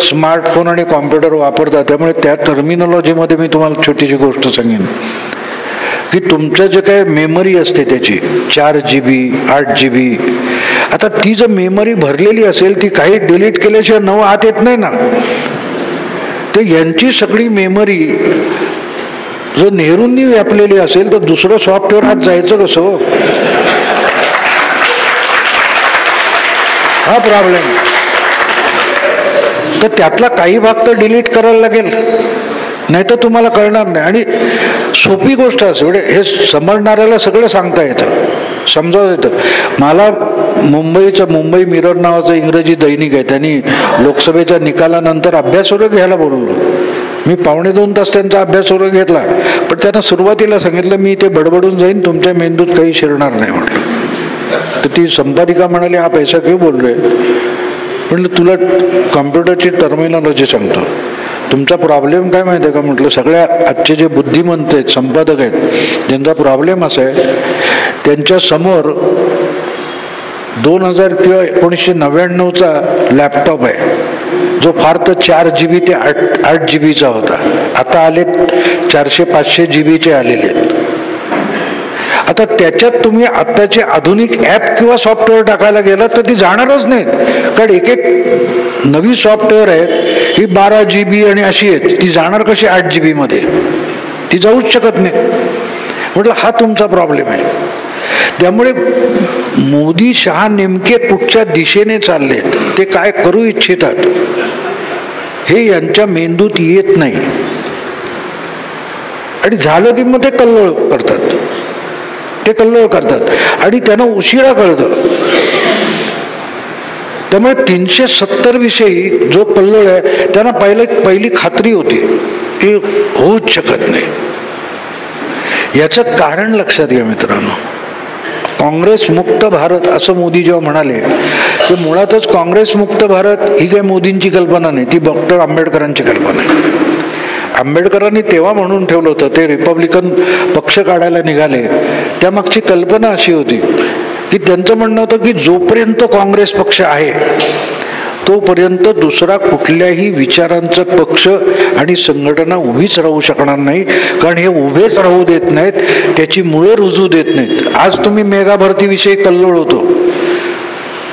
A: स्मार्टफोन आणि कॉम्प्युटर वापरतात, त्यामुळे त्या टर्मिनॉलॉजीमध्ये मी तुम्हाला छोटीशी गोष्ट सांगेन की तुमचं जे काय मेमरी असते त्याची 4 GB 8 GB, आता ती जर मेमरी भरलेली असेल ती काही डिलीट केल्याशिवाय नवं आत येत नाही ना. तर यांची सगळी मेमरी जर नेहरूंनी व्यापलेली असेल तर दुसरं सॉफ्टवेअर आत जायचं कसं. हा प्रॉब्लेम. तर त्यातला काही भाग तर डिलीट करायला लागेल, नाही तर तुम्हाला कळणार नाही. आणि सोपी गोष्ट असते, म्हणजे हे समजणाऱ्याला सगळं सांगता येतं, समजावं येतं. मला मुंबई मिरर नावाचं इंग्रजी दैनिक आहे, त्यांनी लोकसभेच्या निकालानंतर अभ्यासवर्ग घ्यायला बोलवलं. मी 1.25 तास त्यांचा अभ्यासवर्ग घेतला. पण त्यांना सुरुवातीला सांगितलं मी ते बडबडून जाईन, तुमच्या मेंदूत काही शिरणार नाही म्हटलं. तर ती संपादिका म्हणाली हा पैसा क्यों बोल रहे. म्हटलं तुला कॉम्प्युटरची टर्मिनॉलॉजी सांगतो. तुमचा प्रॉब्लेम काय माहिती आहे का म्हटलं. सगळ्या आजचे जे बुद्धिमंत आहेत, संपादक आहेत, त्यांचा प्रॉब्लेम असा आहे त्यांच्या समोर 2000 किंवा 1999चा लॅपटॉप आहे, जो फार तर 4 GB ते 8 GBचा होता. आता आले 400-500 GBचे आलेले आहेत. आता त्याच्यात तुम्ही आत्ताचे आधुनिक ॲप किंवा सॉफ्टवेअर टाकायला गेला तर ती जाणारच नाहीत. कारण एक नवी सॉफ्टवेअर आहेत ही 12 GB आणि अशी आहेत, ती जाणार कशी 8 GB मध्ये, ती जाऊच शकत नाही. म्हटलं हा तुमचा प्रॉब्लेम आहे. त्यामुळे मोदी शहा नेमके कुठच्या दिशेने चाललेत, ते काय करू इच्छितात हे यांच्या मेंदूत येत नाही. आणि झालं की मग ते कल्लोळ करतात आणि त्यांना उशिरा कळतं. त्यामुळे 370 विषयी जो कल्लोळ आहे त्यांना पहिली खात्री होती की होऊच शकत नाही. याचं कारण लक्षात घ्या मित्रांनो. काँग्रेस मुक्त भारत असं मोदी जेव्हा म्हणाले, ते मुळातच काँग्रेस मुक्त भारत ही काही मोदींची कल्पना नाही, ती डॉक्टर आंबेडकरांची कल्पना आहे. आंबेडकरांनी तेव्हा म्हणून ठेवलं होतं, ते रिपब्लिकन पक्ष काढायला निघाले त्यामागची कल्पना अशी होती की त्यांचं म्हणणं होतं की जोपर्यंत काँग्रेस पक्ष आहे तोपर्यंत दुसरा कुठल्याही विचारांचा पक्ष आणि संघटना उभीच राहू शकणार नाही, कारण हे उभेच राहू देत नाहीत, त्याची मुळे रुजू देत नाहीत. आज तुम्ही मेगा भरतीविषयी कल्लोळ होतो,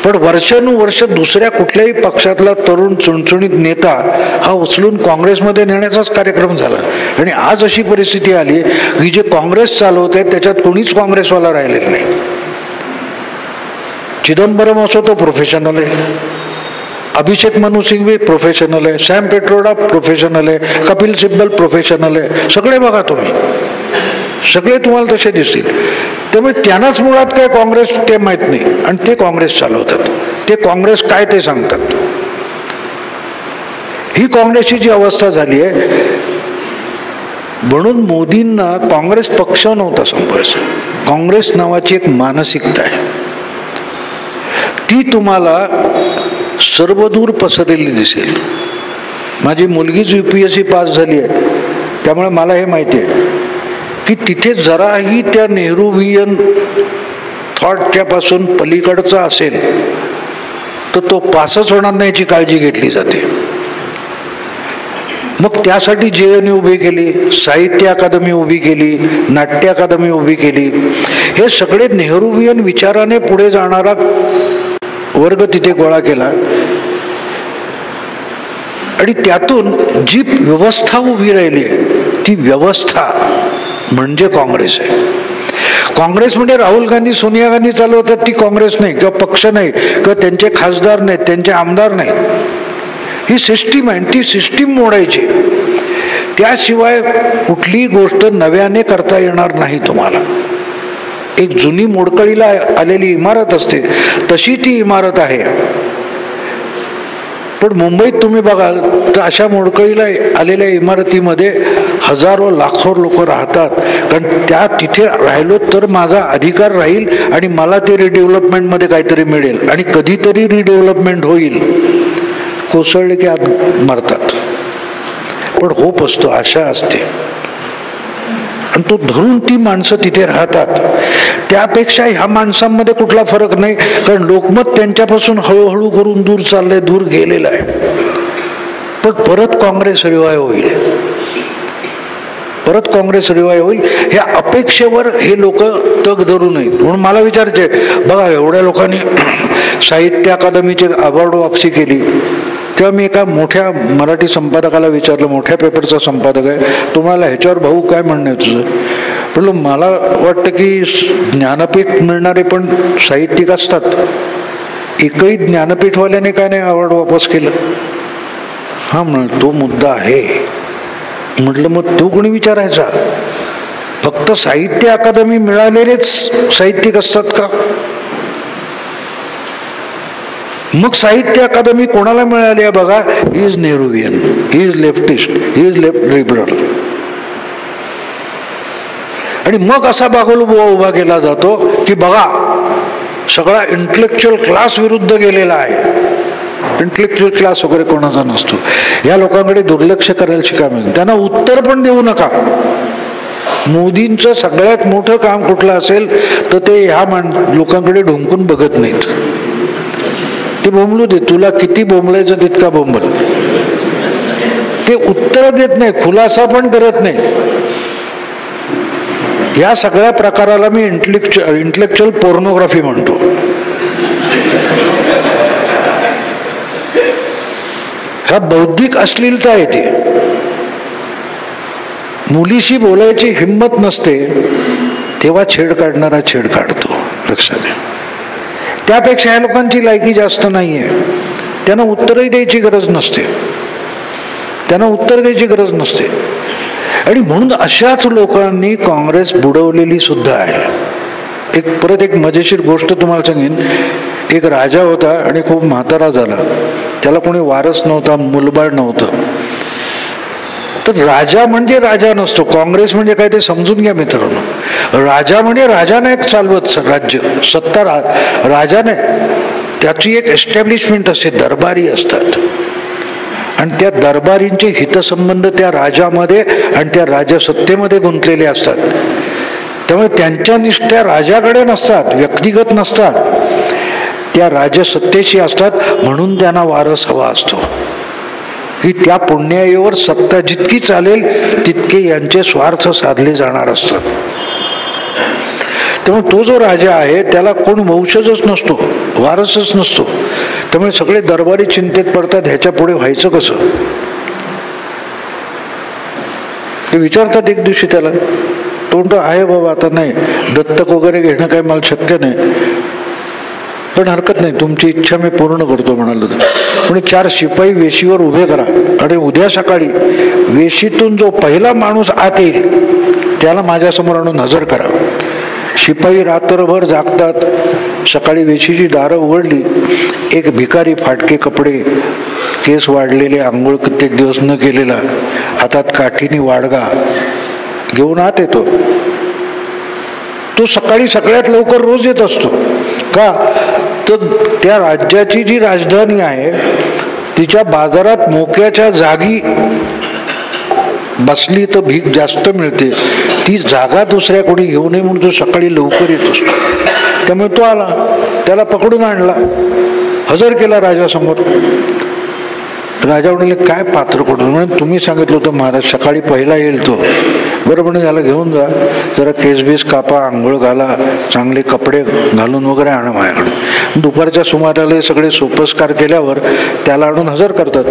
A: पण वर्षानुवर्ष दुसऱ्या कुठल्याही पक्षातला तरुण चुणचुणीत नेता हा उचलून काँग्रेसमध्ये नेण्याचाच कार्यक्रम झाला. आणि आज अशी परिस्थिती आली की जे काँग्रेस चालवत आहे त्याच्यात कोणीच काँग्रेसवाला राहिलेला नाही. चिदंबरम असो तो प्रोफेशनल आहे, अभिषेक मनु सिंघवी प्रोफेशनल आहे, सॅम पेट्रोडा प्रोफेशनल आहे, कपिल सिब्बल प्रोफेशनल आहे. सगळे बघा तुम्ही, सगळे तुम्हाला तसे दिसतील. त्यामुळे त्यांनाच मुळात काय काँग्रेस ते माहीत नाही आणि ते काँग्रेस चालवतात. ते काँग्रेस काय ते सांगतात. ही काँग्रेसची जी अवस्था झाली आहे, म्हणून मोदींना काँग्रेस पक्ष नव्हता संपवायचा. काँग्रेस नावाची एक मानसिकता आहे, ती तुम्हाला सर्वदूर पसरलेली दिसेल. माझी मुलगीच UPSC पास झाली आहे, त्यामुळे मला हे माहिती आहे की तिथे जराही त्या नेहरूवियन थॉटच्या पासून पलीकडचा असेल तर तो पासच होणार नाही याची काळजी घेतली जाते. मग त्यासाठी JNU उभी केली, साहित्य अकादमी उभी केली, नाट्य अकादमी उभी केली. हे सगळे नेहरूवियन विचाराने पुढे जाणारा वर्ग तिथे गोळा केला आणि त्यातून जी व्यवस्था उभी राहिली आहे ती व्यवस्था म्हणजे काँग्रेस आहे. काँग्रेस म्हणजे राहुल गांधी सोनिया गांधी चालवतात ती काँग्रेस नाही, किंवा पक्ष नाही, किंवा त्यांचे खासदार नाहीत, त्यांचे आमदार नाही. ही सिस्टीम आहे, ती सिस्टीम मोडायची. त्याशिवाय कुठलीही गोष्ट नव्याने करता येणार नाही तुम्हाला. एक जुनी मोडकळीला आलेली इमारत असते तशी ती इमारत आहे. पण मुंबईत तुम्ही बघाल तर अशा मोडकळीला आलेल्या इमारतीमध्ये हजारो लाखो लोक राहतात, कारण त्या तिथे राहिलो तर माझा अधिकार राहील आणि मला ते रिडेव्हलपमेंटमध्ये काहीतरी मिळेल आणि कधीतरी रिडेव्हलपमेंट होईल. कोसळले की आत मरतात, पण होप असतो, आशा असते आणि तो धरून ती माणसं तिथे राहतात. त्यापेक्षा ह्या माणसांमध्ये कुठला फरक नाही, कारण लोकमत त्यांच्यापासून हळूहळू करून दूर चाललंय, दूर गेलेलं आहे. पण परत काँग्रेस रिवाय होईल, परत काँग्रेस रिवाय होईल ह्या अपेक्षेवर हे लोक तग धरू नयेत. म्हणून मला विचारायचे, बघा एवढ्या लोकांनी साहित्य अकादमीची अवॉर्ड वापसी केली, तेव्हा मी एका मोठ्या मराठी संपादकाला विचारलं, मोठ्या पेपरचा संपादक आहे, तुम्हाला ह्याच्यावर भाऊ काय म्हणणं आहे तुझं? म्हटलं मला वाटतं की ज्ञानपीठ मिळणारे पण साहित्यिक असतात, एकही ज्ञानपीठवाल्याने काय नाही अवॉर्ड वापस केलं. हा म्हण तो मुद्दा आहे. म्हटलं मग तो कोणी विचारायचा? फक्त साहित्य अकादमी मिळालेलेच साहित्यिक असतात का? मग साहित्य अकादमी कोणाला मिळाली आहे बघा, he is Nehruvian, he is leftist, he is left liberal. आणि मग असा बागोलबुवा उभा केला जातो की बघा सगळा इंटेलेक्च्युअल क्लास विरुद्ध गेलेला आहे. इंटेलेक्च्युअल क्लास वगैरे कोणाचा नसतो. या लोकांकडे दुर्लक्ष करायला शिकावे, त्यांना उत्तर पण देऊ नका. मोदींचं सगळ्यात मोठं काम कुठलं असेल तर ते ह्या लोकांकडे ढुंकून बघत नाहीत. ते बोंबलू दे, तुला किती बोंबलायचं तितका बोंबल. ते उत्तर देत नाही, खुलासा पण करत नाही. या सगळ्या प्रकाराला मी इंटेलेक्च्युअल पोर्नोग्राफी म्हणतो. हा बौद्धिक अश्लीलता आहे. ती मुलीशी बोलायची हिंमत नसते तेव्हा छेड काढणारा छेड काढतो, लक्षात द्या. त्यापेक्षा या लोकांची लायकी जास्त नाहीये. त्यांना उत्तरही द्यायची गरज नसते, त्यांना उत्तर द्यायची गरज नसते. आणि म्हणून अशाच लोकांनी काँग्रेस बुडवलेली सुद्धा आहे. परत एक मजेशीर गोष्ट तुम्हाला सांगेन. एक राजा होता आणि खूप म्हातारा झाला, त्याला कोणी वारस नव्हता, मुलबाळ नव्हतं. तर राजा म्हणजे राजा नसतो, काँग्रेस म्हणजे काय ते समजून घ्या मित्रांनो. राजा म्हणजे राजा नाही चालवत राज्य, सत्ता राजा नाही, त्याची एक एस्टॅब्लिशमेंट असते, दरबारी असतात आणि त्या दरबारींचे हितसंबंध त्या राजामध्ये आणि त्या राजसत्तेमध्ये गुंतलेले असतात. त्यामुळे त्यांच्या निष्ठा राजाकडे नसतात, व्यक्तिगत नसतात, त्या राजसत्तेशी असतात, म्हणून त्यांना वारस हवा असतो की त्या पुण्याईवर सत्ता जितकी चालेल तितके यांचे स्वार्थ साधले जाणार असतात. त्यामुळे तो जो राजा आहे त्याला कोण वंशजच नसतो, वारसच नसतो. त्यामुळे सगळे दरबारी चिंतेत पडतात, ह्याच्या पुढे व्हायचं कसं. ते विचारतात एक दिवशी त्याला, तो म्हणतो आहे बाबा आता नाही, दत्तक वगैरे घेणं काही मला शक्य नाही, पण हरकत नाही, तुमची इच्छा मी पूर्ण करतो म्हणालो. म्हणजे 4 शिपाई वेशीवर उभे करा आणि उद्या सकाळी वेशीतून जो पहिला माणूस आत येईल त्याला माझ्यासमोर आणून हजर करा. शिपाई रात्रभर जागतात. सकाळी वेशीची दारं उघडली, एक भिकारी फाटके कपडे, केस वाढलेले, आंघोळ कित्येक दिवस न केलेला, हातात काठीनी वाडगा घेऊन आत येतो. तो सकाळी सगळ्यात लवकर रोज येत असतो. का तर त्या राज्याची जी राजधानी आहे तिच्या बाजारात मोक्याच्या जागी बसली तर भीक जास्त मिळते, ती जागा दुसऱ्या कोणी घेऊ नये म्हणून तो सकाळी लवकर येत असतो. त्यामुळे तो आला, त्याला पकडून आणला, हजर केला राजासमोर. राजा म्हणाले काय पात्र कोण. म्हणजे तुम्ही सांगितलं होतं महाराज सकाळी पहिला येईल तो. बरं म्हणे याला घेऊन जा, जरा केसबीस कापा, आंघोळ घाला, चांगले कपडे घालून वगैरे आणा माझ्याकडे. दुपारच्या सुमाराला सगळे सोपस्कार केल्यावर त्याला आणून हजर करतात.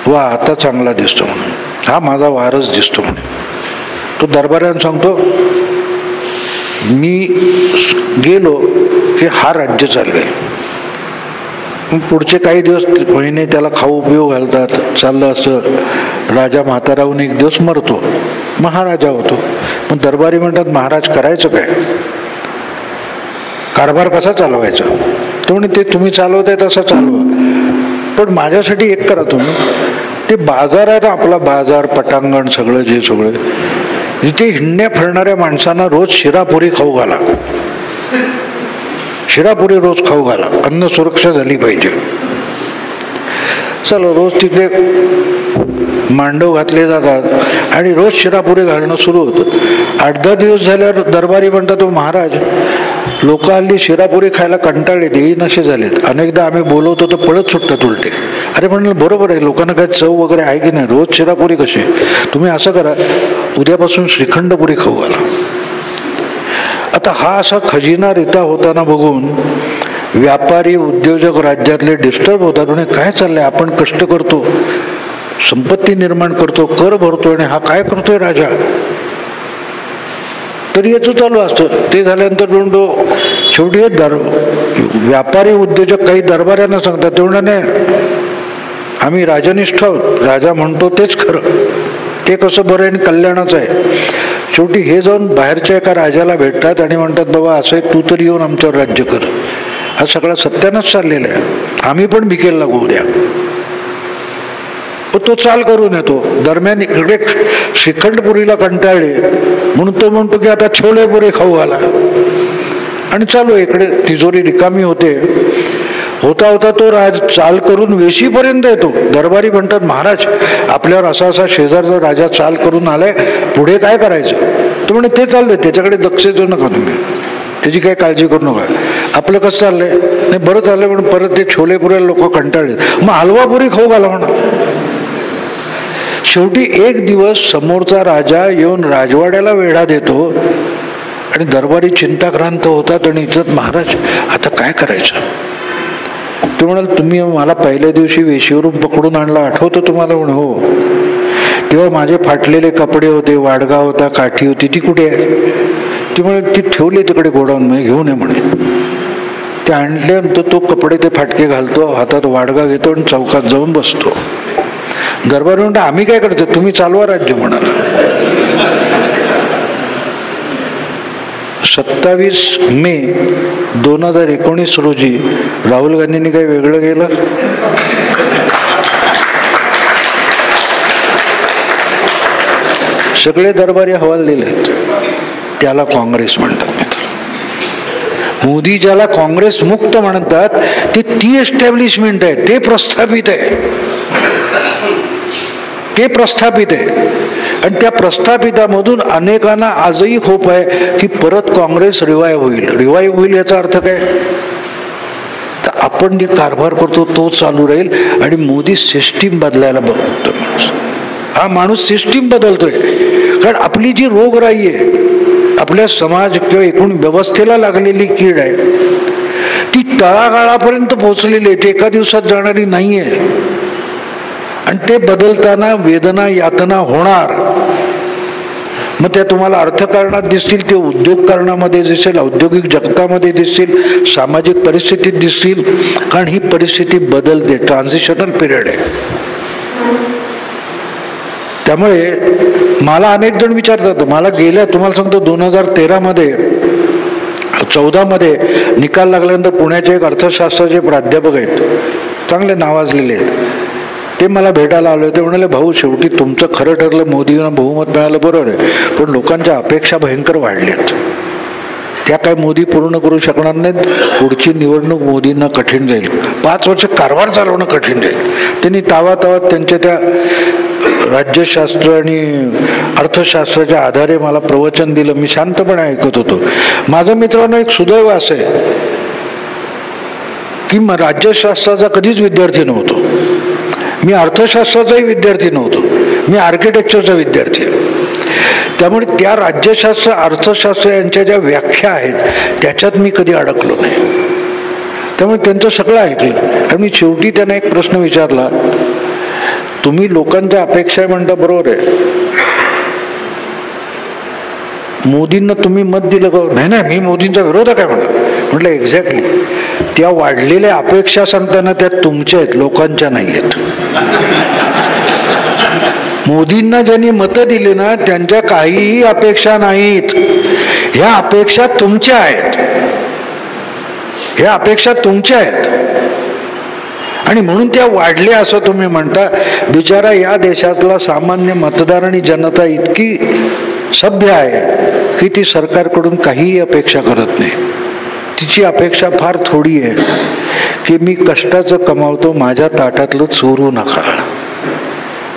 A: वा आता चांगला दिसतो म्हणून, हा माझा वारस दिसतो म्हणे. तो दरबारात सांगतो मी गेलो की हा राज्य चाललंय. पुढचे काही दिवस महिने त्याला खाऊ पिऊ घालतात, चाललं असं. राजा म्हातारा होऊन एक दिवस मरतो, महाराजा होतो. मग दरबारी म्हणतात महाराज करायचं काय, कारभार कसा चालवायचा. तो म्हणे ते तुम्ही चालवताय तसा चालवा, पण माझ्यासाठी एक करा तुम्ही, ते बाजार आहे ना आपला बाजार पटांगण सगळं जे सगळं, जिथे हिंडण्या फिरणाऱ्या माणसांना रोज शिरापुरी खाऊ घाला, शिरापुरी रोज खाऊ घाला, अन्न सुरक्षा झाली पाहिजे. चला रोज तिकडे मांडव घातले जातात आणि रोज शिरापुरी घालणं सुरू होतं. 8-10 दिवस झाल्यावर दरबारी म्हणतात तो महाराज लोक हल्ली शिरापुरी खायला कंटाळले, देही नसे झालेत, अनेकदा आम्ही बोलवतो तर पळत सुटतात उलटे. अरे म्हणलं बरोबर आहे, लोकांना काय चव वगैरे आहे की नाही, रोज शिरापुरी कशी. तुम्ही असं करा उद्यापासून श्रीखंडपुरी खाऊ घाला. आता हा असा खजिना रिता होताना बघून व्यापारी उद्योजक राज्यातले डिस्टर्ब होतात. म्हणे काय चाललंय, आपण कष्ट करतो, संपत्ती निर्माण करतो, कर भरतो, आणि हा काय करतोय राजा. तरी याचं चालू असतं. ते झाल्यानंतर म्हणतो शेवटी व्यापारी उद्योजक काही दरबाऱ्यांना सांगतात, तेवढं नाही आम्ही राजनिष्ठ आहोत, राजा म्हणतो तेच खरं, ते कसं बरं आहे, कल्याणाचं आहे. शेवटी हे जाऊन बाहेरच्या एका राजाला भेटतात आणि म्हणतात बाबा असं तू तरी येऊन आमच्यावर राज्य कर. हा सगळा सत्यानच चाललेला आहे, आम्ही पण भिकेल लागू उद्या. तो चाल करून येतो. दरम्यान इकडे श्रीखंडपुरीला कंटाळले म्हणून तो म्हणतो की आता छोलेपुरी खाऊ घाला, आणि चालू इकडे तिजोरी रिकामी होते. होता होता तो राज चाल करून वेशीपर्यंत येतो. दरबारी म्हणतात महाराज आपल्यावर असा असा शेजारचा राजा चाल करून आलाय, पुढे काय करायचं. तो म्हणे ते चाललंय, त्याच्याकडे लक्ष देऊ नका तुम्ही, त्याची काही काळजी करू नका, आपलं कसं चाललंय. नाही बरं चाललंय म्हणून परत ते छोलेपुरीला लोक कंटाळले, मग हलवापुरी खाऊ घाला म्हणा. शेवटी एक दिवस समोरचा राजा येऊन राजवाड्याला वेढा देतो आणि दरबारी चिंताक्रांत होतात आणि इथं महाराज आता काय करायचं. ते म्हणाल तुम्ही मला पहिल्या दिवशी वेशीवरून पकडून आणला आठवतं तुम्हाला. म्हणे हो. तेव्हा माझे फाटलेले कपडे होते, वाडगा होता, काठी होती, ती कुठे आहे. ती म्हणे ती ठेवली तिकडे गोडाऊन मध्ये, घेऊन ये म्हणे. ते आणल्यानंतर तो कपडे ते फाटके घालतो, हातात वाडगा घेतो आणि चौकात जाऊन बसतो. दरबार म्हणतो आम्ही काय करतो, तुम्ही चालवा राज्य म्हणाला. 27 मे 2019 रोजी राहुल गांधींनी काही वेगळं केलं. सगळे दरबारी हवाल दिले, त्याला काँग्रेस म्हणतात मित्र. मोदी ज्याला काँग्रेस मुक्त म्हणतात ती एस्टॅब्लिशमेंट आहे, ते प्रस्थापित आहे, ते प्रस्थापित आहे. आणि त्या प्रस्थापितामधून अनेकांना आजही होप आहे की परत काँग्रेस रिवाईव्ह होईल. रिवाईव्ह होईल याचा अर्थ काय, आपण जे कारभार करतो तो चालू राहील आणि मोदी सिस्टीम बदलायला बघतो. हा माणूस सिस्टीम बदलतोय. कारण आपली जी रोगराई आहे, आपल्या समाज किंवा एकूण व्यवस्थेला लागलेली कीड आहे, ती तळागाळापर्यंत पोहोचलेली आहे, ती एका दिवसात जाणारी नाही आहे. आणि ते बदलताना वेदना यातना होणार. मग त्या तुम्हाला अर्थकारणात दिसतील, ते उद्योगकारणामध्ये दिसेल, औद्योगिक जगतामध्ये दिसतील, सामाजिक परिस्थितीत दिसतील. कारण ही परिस्थिती बदलते, ट्रान्झिशनल पिरियड आहे. त्यामुळे मला अनेक जण विचारतात, मला गेल्या तुम्हाला सांगतो 2013 14 निकाल लागल्यानंतर पुण्याचे एक अर्थशास्त्राचे प्राध्यापक आहेत, चांगले नावाजलेले आहेत, ते मला भेटायला आले. ते म्हणाले, भाऊ शेवटी तुमचं खरं ठरलं, मोदींना बहुमत मिळालं बरोबर आहे, पण लोकांच्या अपेक्षा भयंकर वाढल्यात, त्या काय मोदी पूर्ण करू शकणार नाहीत. पुढची निवडणूक मोदींना कठीण जाईल, 5 वर्ष कारभार चालवणं कठीण जाईल. त्यांनी तावातावात त्यांच्या त्या राज्यशास्त्र आणि अर्थशास्त्राच्या आधारे मला प्रवचन दिलं. मी शांतपणे ऐकत होतो. माझं मित्रांनो एक सुदैव असं आहे की राज्यशास्त्राचा कधीच विद्यार्थी नव्हतो, मी अर्थशास्त्राचाही विद्यार्थी नव्हतो, मी आर्किटेक्चरचा विद्यार्थी आहे. त्यामुळे त्या राज्यशास्त्र अर्थशास्त्र यांच्या ज्या व्याख्या आहेत त्याच्यात मी कधी अडकलो नाही. त्यामुळे त्यांचं सगळं ऐकलं. आणि मी शेवटी त्यांना एक प्रश्न विचारला, तुम्ही लोकांच्या अपेक्षा म्हणता बरोबर आहे, मोदींना तुम्ही मत दिलं का? नाही, मी मोदींचा विरोधक आहे म्हटलं एक्झॅक्टली. त्या वाढलेल्या अपेक्षा सांगताना त्या तुमच्या आहेत, लोकांच्या नाही आहेत. मोदींना ज्यांनी मतं दिली ना त्यांच्या काहीही अपेक्षा नाहीत, ह्या अपेक्षा तुमच्या आहेत, ह्या अपेक्षा तुमच्या आहेत. आणि म्हणून त्या वाढल्या असं तुम्ही म्हणता. बिचारा या देशातला सामान्य मतदार आणि जनता इतकी सभ्य आहे की ती सरकारकडून काहीही अपेक्षा करत नाही. तिची अपेक्षा फार थोडी आहे की मी कष्टाचं कमावतो, माझ्या ताटातलं चोरू नका,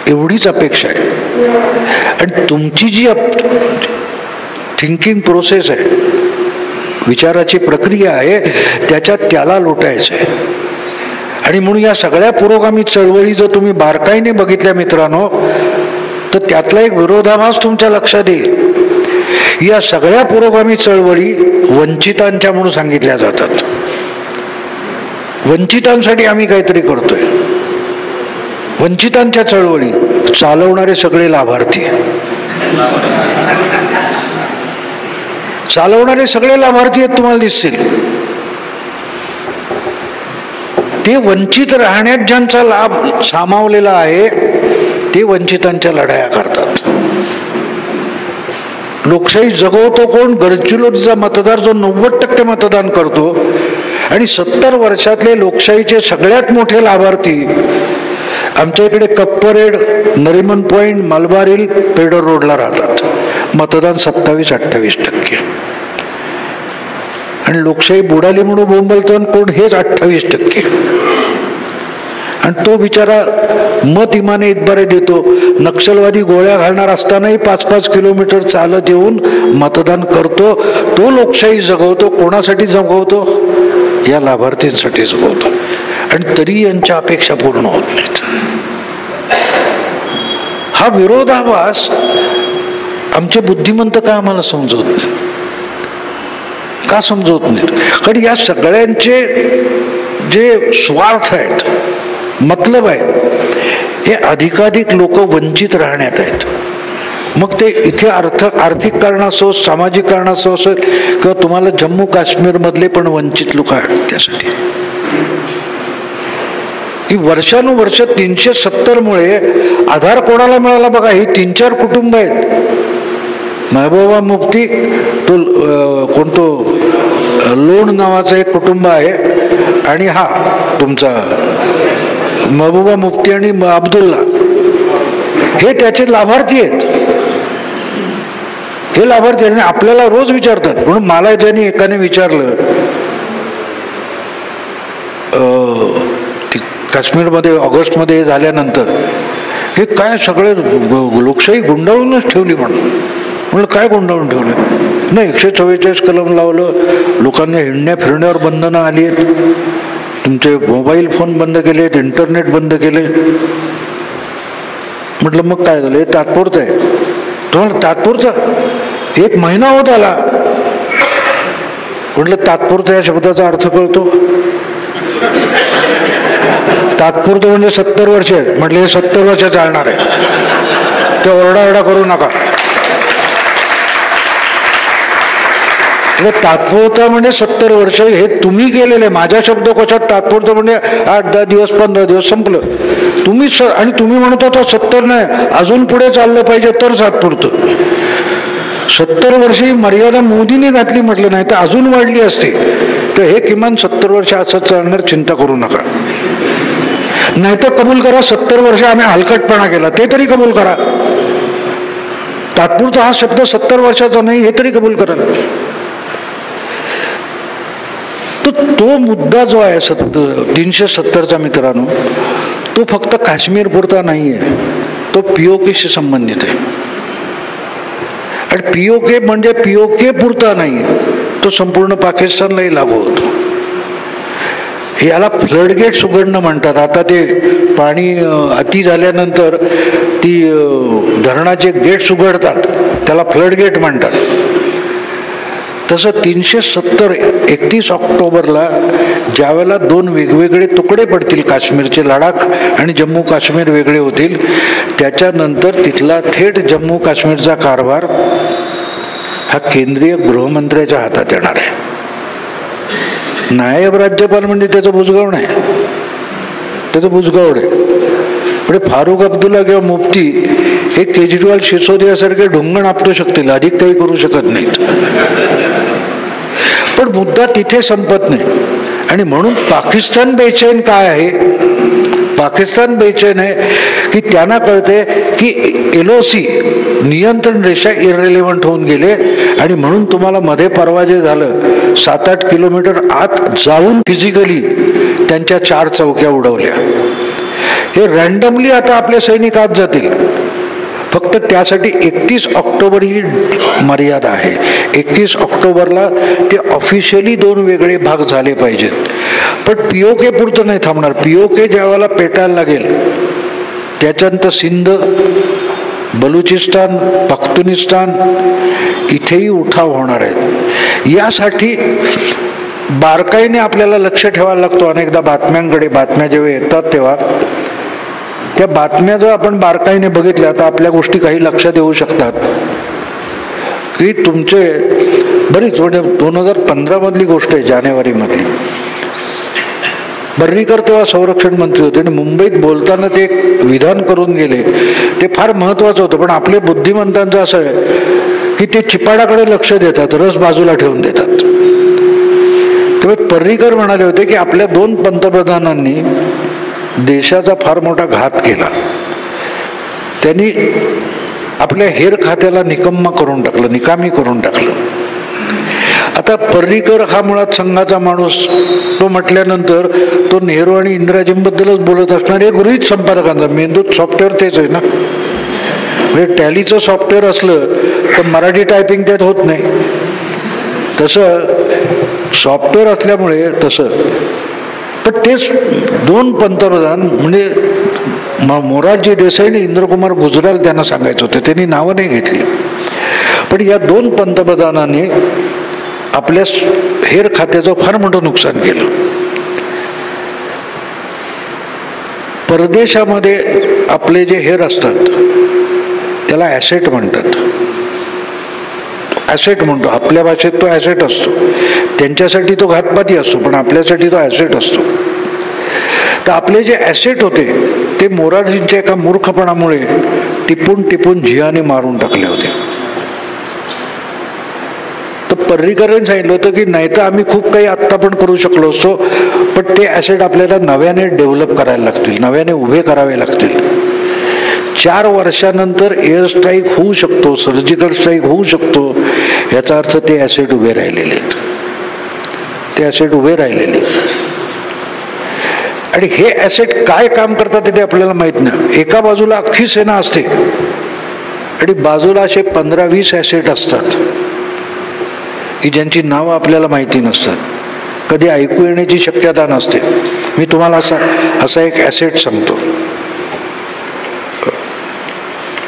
A: एवढीच अपेक्षा आहे. आणि तुमची जी थिंकिंग प्रोसेस आहे, विचाराची प्रक्रिया आहे, त्याच्यात त्याला लोटायचं आहे. आणि म्हणून या सगळ्या पुरोगामी चळवळी जर तुम्ही बारकाईने बघितल्या मित्रांनो, तर त्यातला एक विरोधाभास तुमच्या लक्षात येईल. या सगळ्या पुरोगामी चळवळी वंचितांच्या म्हणून सांगितल्या जातात. वंचितांसाठी आम्ही काहीतरी करतोय. वंचितांच्या चळवळी चालवणारे सगळे लाभार्थी, चालवणारे सगळे लाभार्थी आहेत तुम्हाला दिसतील. ते वंचित राहण्यात ज्यांचा लाभ सामावलेला आहे ते वंचितांच्या लढाया करतात. लोकशाही जगवतो कोण? गडचिरोलीचा मतदार जो 90% मतदान करतो. आणि 70 वर्षातले लोकशाहीचे सगळ्यात मोठे लाभार्थी आमच्या इकडे कप्परेड, नरिमन पॉइंट, मलबार हिल, पेडर रोडला राहतात. मतदान 27-28%. आणि लोकशाही बुडाली म्हणून बोंबलतो कोण? हेच 28%. आणि तो बिचारा मत इमाने इतबारे देतो. नक्षलवादी गोळ्या घालणार असतानाही 5-5 किलोमीटर चालत येऊन मतदान करतो. तो लोकशाही जगवतो. कोणासाठी जगवतो? या लाभार्थींसाठी जगवतो. आणि तरी यांच्या अपेक्षा पूर्ण होत नाहीत. हा विरोधाभास आमचे बुद्धिमंत का आम्हाला समजवत नाही? का समजवत नाहीत? कारण या सगळ्यांचे जे स्वार्थ आहेत, मतलब आहेत, हे अधिकाधिक लोक वंचित राहण्यात आहेत. मग ते इथे आर्थिक कारणासह, सामाजिक कारणासह असेल किंवा तुम्हाला जम्मू काश्मीर मधले पण वंचित लोक आहेत. त्यासाठी ही वर्षानुवर्ष 370 मुळे आधार कोणाला मिळाला बघा. ही 3-4 कुटुंब आहेत. महबूबा मुफ्ती, तो कोणतो लोण नावाचं एक कुटुंब आहे, आणि हा तुमचा महबूबा मुफ्ती आणि अब्दुल्ला, हे त्याचे लाभार्थी आहेत. हे लाभार्थी आणि आपल्याला रोज विचारतात. म्हणून मला ज्यांनी एकाने विचारलं, काश्मीरमध्ये ऑगस्टमध्ये झाल्यानंतर, हे काय सगळे लोकशाही गुंडाळूनच ठेवली म्हणलं काय गुंडाळून ठेवलं? नाही, 144 कलम लावलं, लोकांना हिंडण्या फिरण्यावर बंधनं आली आहेत. तुमचे मोबाईल फोन बंद केलेत, इंटरनेट बंद केले. म्हटलं मग काय झालं? हे तात्पुरतं आहे. तुम्हाला तात्पुरतं 1 महिना होत आला. म्हटलं तात्पुरतं या शब्दाचा अर्थ कळतो? तात्पुरतं म्हणजे 70 वर्ष. म्हटलं हे 70 वर्ष चालणार आहे, ते ओरडाओरडा करू नका. तात्पुरतं म्हणजे 70 वर्ष हे तुम्ही केलेले. माझ्या शब्दकोशात तात्पुरतं म्हणजे 8-10 दिवस 15 दिवस संपलं. आणि तुम्ही म्हणत होता 70 नाही, अजून पुढे चाललं पाहिजे तर तात्पुरतं. 70 वर्षी मर्यादा मोदीने घातली म्हटलं, नाही तर अजून वाढली असती. तर हे किमान 70 वर्ष असं चालणार, चिंता करू नका. नाहीतर कबूल करा 70 वर्ष आम्ही हलकटपणा केला, ते तरी कबूल करा. तात्पुरता हा शब्द 70 वर्षाचा नाही हे तरी कबूल करा. तो मुद्दा जो आहे 370चा मित्रांनो, तो फक्त काश्मीर पुरता नाही आहे, तो POKशी संबंधित आहे. आणि POK म्हणजे POK पुरता नाही, तो संपूर्ण पाकिस्तानलाही लागू होतो. याला फ्लडगेट्स उघडणं म्हणतात. आता ते पाणी अति झाल्यानंतर ती धरणाचे गेट्स उघडतात, त्याला फ्लडगेट म्हणतात. तसं 370 31 ऑक्टोबरला ज्यावेळेला 2 वेगवेगळे तुकडे पडतील काश्मीरचे, लडाख आणि जम्मू काश्मीर वेगळे होतील, त्याच्यानंतर तिथला थेट जम्मू काश्मीरचा कारभार हा केंद्रीय गृहमंत्र्याच्या हातात येणार आहे. नायब राज्यपाल म्हणजे त्याचं बुजगावण आहे, त्याचं बुजगावण आहे. म्हणजे फारुख अब्दुल्ला किंवा मुफ्ती हे केजरीवाल सिसोदियासारखे ढुंगण आपटू शकतील, अधिक काही करू शकत नाहीत. पण मुद्दा तिथे संपत नाही. आणि म्हणून पाकिस्तान बेचैन काय आहे? पाकिस्तान बेचैन आहे की त्यांना कळते की LOC नियंत्रण रेषा इररिलेव्हंट होऊन गेले. आणि म्हणून तुम्हाला मध्ये परवा जे झालं, 7-8 किलोमीटर आत जाऊन फिजिकली त्यांच्या 4 चौक्या उडवल्या. हे रँडमली आता आपले सैनिक आत जातील. फक्त त्यासाठी 31 ऑक्टोबर ही मर्यादा आहे. 31 ऑक्टोबरला ते ऑफिशियली 2 वेगळे भाग झाले पाहिजेत. पण POK पुरतं नाही थांबणार. POK ज्या वेळेला पेटायला लागेल, त्याच्यानंतर सिंध, बलुचिस्तान, पख्तुनिस्तान इथेही उठाव होणार आहेत. यासाठी बारकाईने आपल्याला लक्ष ठेवायला लागतो. अनेकदा बातम्या जेव्हा येतात तेव्हा त्या बातम्या जर आपण बारकाईने बघितल्या तर आपल्या गोष्टी काही लक्षात येऊ शकतात की तुमचे बरीच, म्हणजे 2015 मधली गोष्ट आहे, जानेवारी मधली. पर्रीकर तेव्हा संरक्षण मंत्री होते आणि मुंबईत बोलताना ते एक विधान करून गेले, ते फार महत्वाचं होतं. पण आपले बुद्धिमंतांचं असं आहे की ते चिपाडाकडे लक्ष देतात, रस बाजूला ठेवून देतात. तेव्हा पर्रीकर म्हणाले होते की आपल्या 2 पंतप्रधानांनी देशाचा फार मोठा घात केला. त्यांनी आपल्या हेर खात्याला निकम्मा करून टाकलं, निकामी करून टाकलं. आता पर्रीकर हा मुळात संघाचा माणूस, तो म्हटल्यानंतर तो नेहरू आणि इंदिराजींबद्दलच बोलत असणार हे गृहीत संपादकांचा. मेंदूत सॉफ्टवेअर तेच आहे ना. म्हणजे टॅलीचं सॉफ्टवेअर असलं तर मराठी टायपिंग त्यात होत नाही, तसं सॉफ्टवेअर असल्यामुळे तसं. पण तेच 2 पंतप्रधान म्हणजे मोरारजी देसाई आणि इंद्रकुमार गुजराल त्यांना सांगायचं होतं, त्यांनी नावं नाही घेतली. पण या 2 पंतप्रधानांनी आपल्या हेर खात्याचं फार मोठं नुकसान केलं. परदेशामध्ये आपले जे हेर असतात त्याला ॲसेट म्हणतात. ॲसेट म्हणतो, आपल्या भाषेत तो ॲसेट असतो. त्यांच्यासाठी तो घातपाती असतो, पण आपल्यासाठी तो ॲसेट असतो. तर आपले जे ॲसेट होते ते मोरारजींच्या एका मूर्खपणामुळे टिपून झियाने मारून टाकले होते. तर पर्रीकरांनी सांगितलं होतं की नाही तर आम्ही खूप काही आत्ता पण करू शकलो असतो, पण ते ॲसेट आपल्याला नव्याने डेव्हलप करायला लागतील, नव्याने उभे करावे लागतील. 4 वर्षानंतर एअर स्ट्राईक होऊ शकतो, सर्जिकल स्ट्राईक होऊ शकतो. याचा अर्थ ते ॲसेट उभे राहिलेले आहेत, ते ॲसेट उभे राहिलेले. आणि हे ॲसेट काय काम करतात ते आपल्याला माहित नाही. एका बाजूला अख्खी सेना असते आणि बाजूला असे 15-20 ॲसेट असतात की ज्यांची नावं आपल्याला माहिती नसतात. कधी ऐकू येण्याची शक्यता नसते. मी तुम्हाला असा एक ॲसेट सांगतो.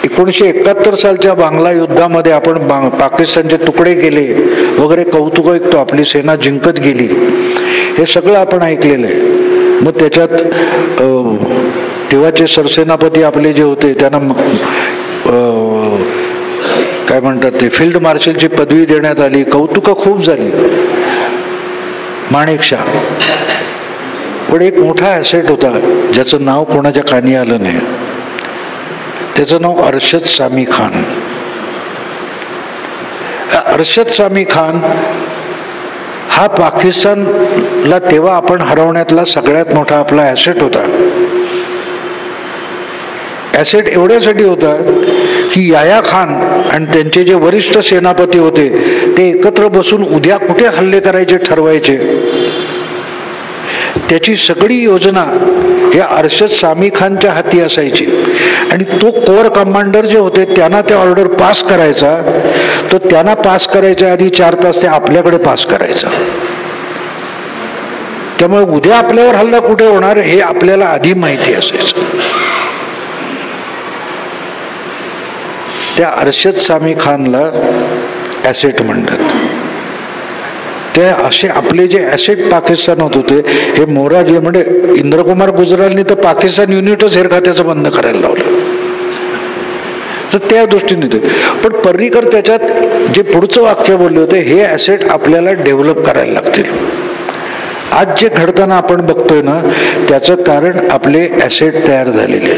A: 1971 सालच्या बांगला युद्धामध्ये आपण पाकिस्तानचे तुकडे केले वगैरे कौतुक ऐकतो, आपली सेना जिंकत गेली, हे सगळं आपण ऐकलेलं आहे. मग त्याच्यात तेव्हाचे सरसेनापती आपले जे होते त्यांना काय म्हणतात ते फील्ड मार्शलची पदवी देण्यात आली, कौतुक खूप झाली, माणेकशा. पण एक मोठा ॲसेट होता ज्याचं नाव कोणाच्या कानी आलं नाही. त्याचं नाव अरशद सामी खान. अरशद सामी खान हा पाकिस्तानला तेव्हा आपण हरवण्यातला सगळ्यात मोठा आपला ॲसेट होता. ॲसेट एवढ्यासाठी होता की याया खान आणि त्यांचे जे वरिष्ठ सेनापती होते ते एकत्र बसून उद्या कुठे हल्ले करायचे ठरवायचे. त्याची सगळी योजना या अरशद सामी खानच्या हाती असायची आणि तो कोर कमांडर जे होते त्यांना ते ऑर्डर पास करायचा. तो त्यांना पास करायच्या आधी 4 तास ते आपल्याकडे पास करायचा. त्यामुळे उद्या आपल्यावर हल्ला कुठे होणार हे आपल्याला आधी माहिती असायचं. त्या अरशद सामी खानला ॲसेट म्हणतात. ते असे आपले जे ॲसेट पाकिस्तानात होते हे मोरारजी म्हणजे इंद्रकुमार गुजरालनी तर पाकिस्तान युनिटच हेरखात्याचं बंद करायला लावलं. तर त्या दृष्टीने ते पण पर्रीकर त्याच्यात जे पुढचं वाक्य बोलले होते, हे ॲसेट आपल्याला डेव्हलप करायला लागतील. आज जे घडताना आपण बघतोय ना त्याचं कारण आपले ॲसेट तयार झालेले.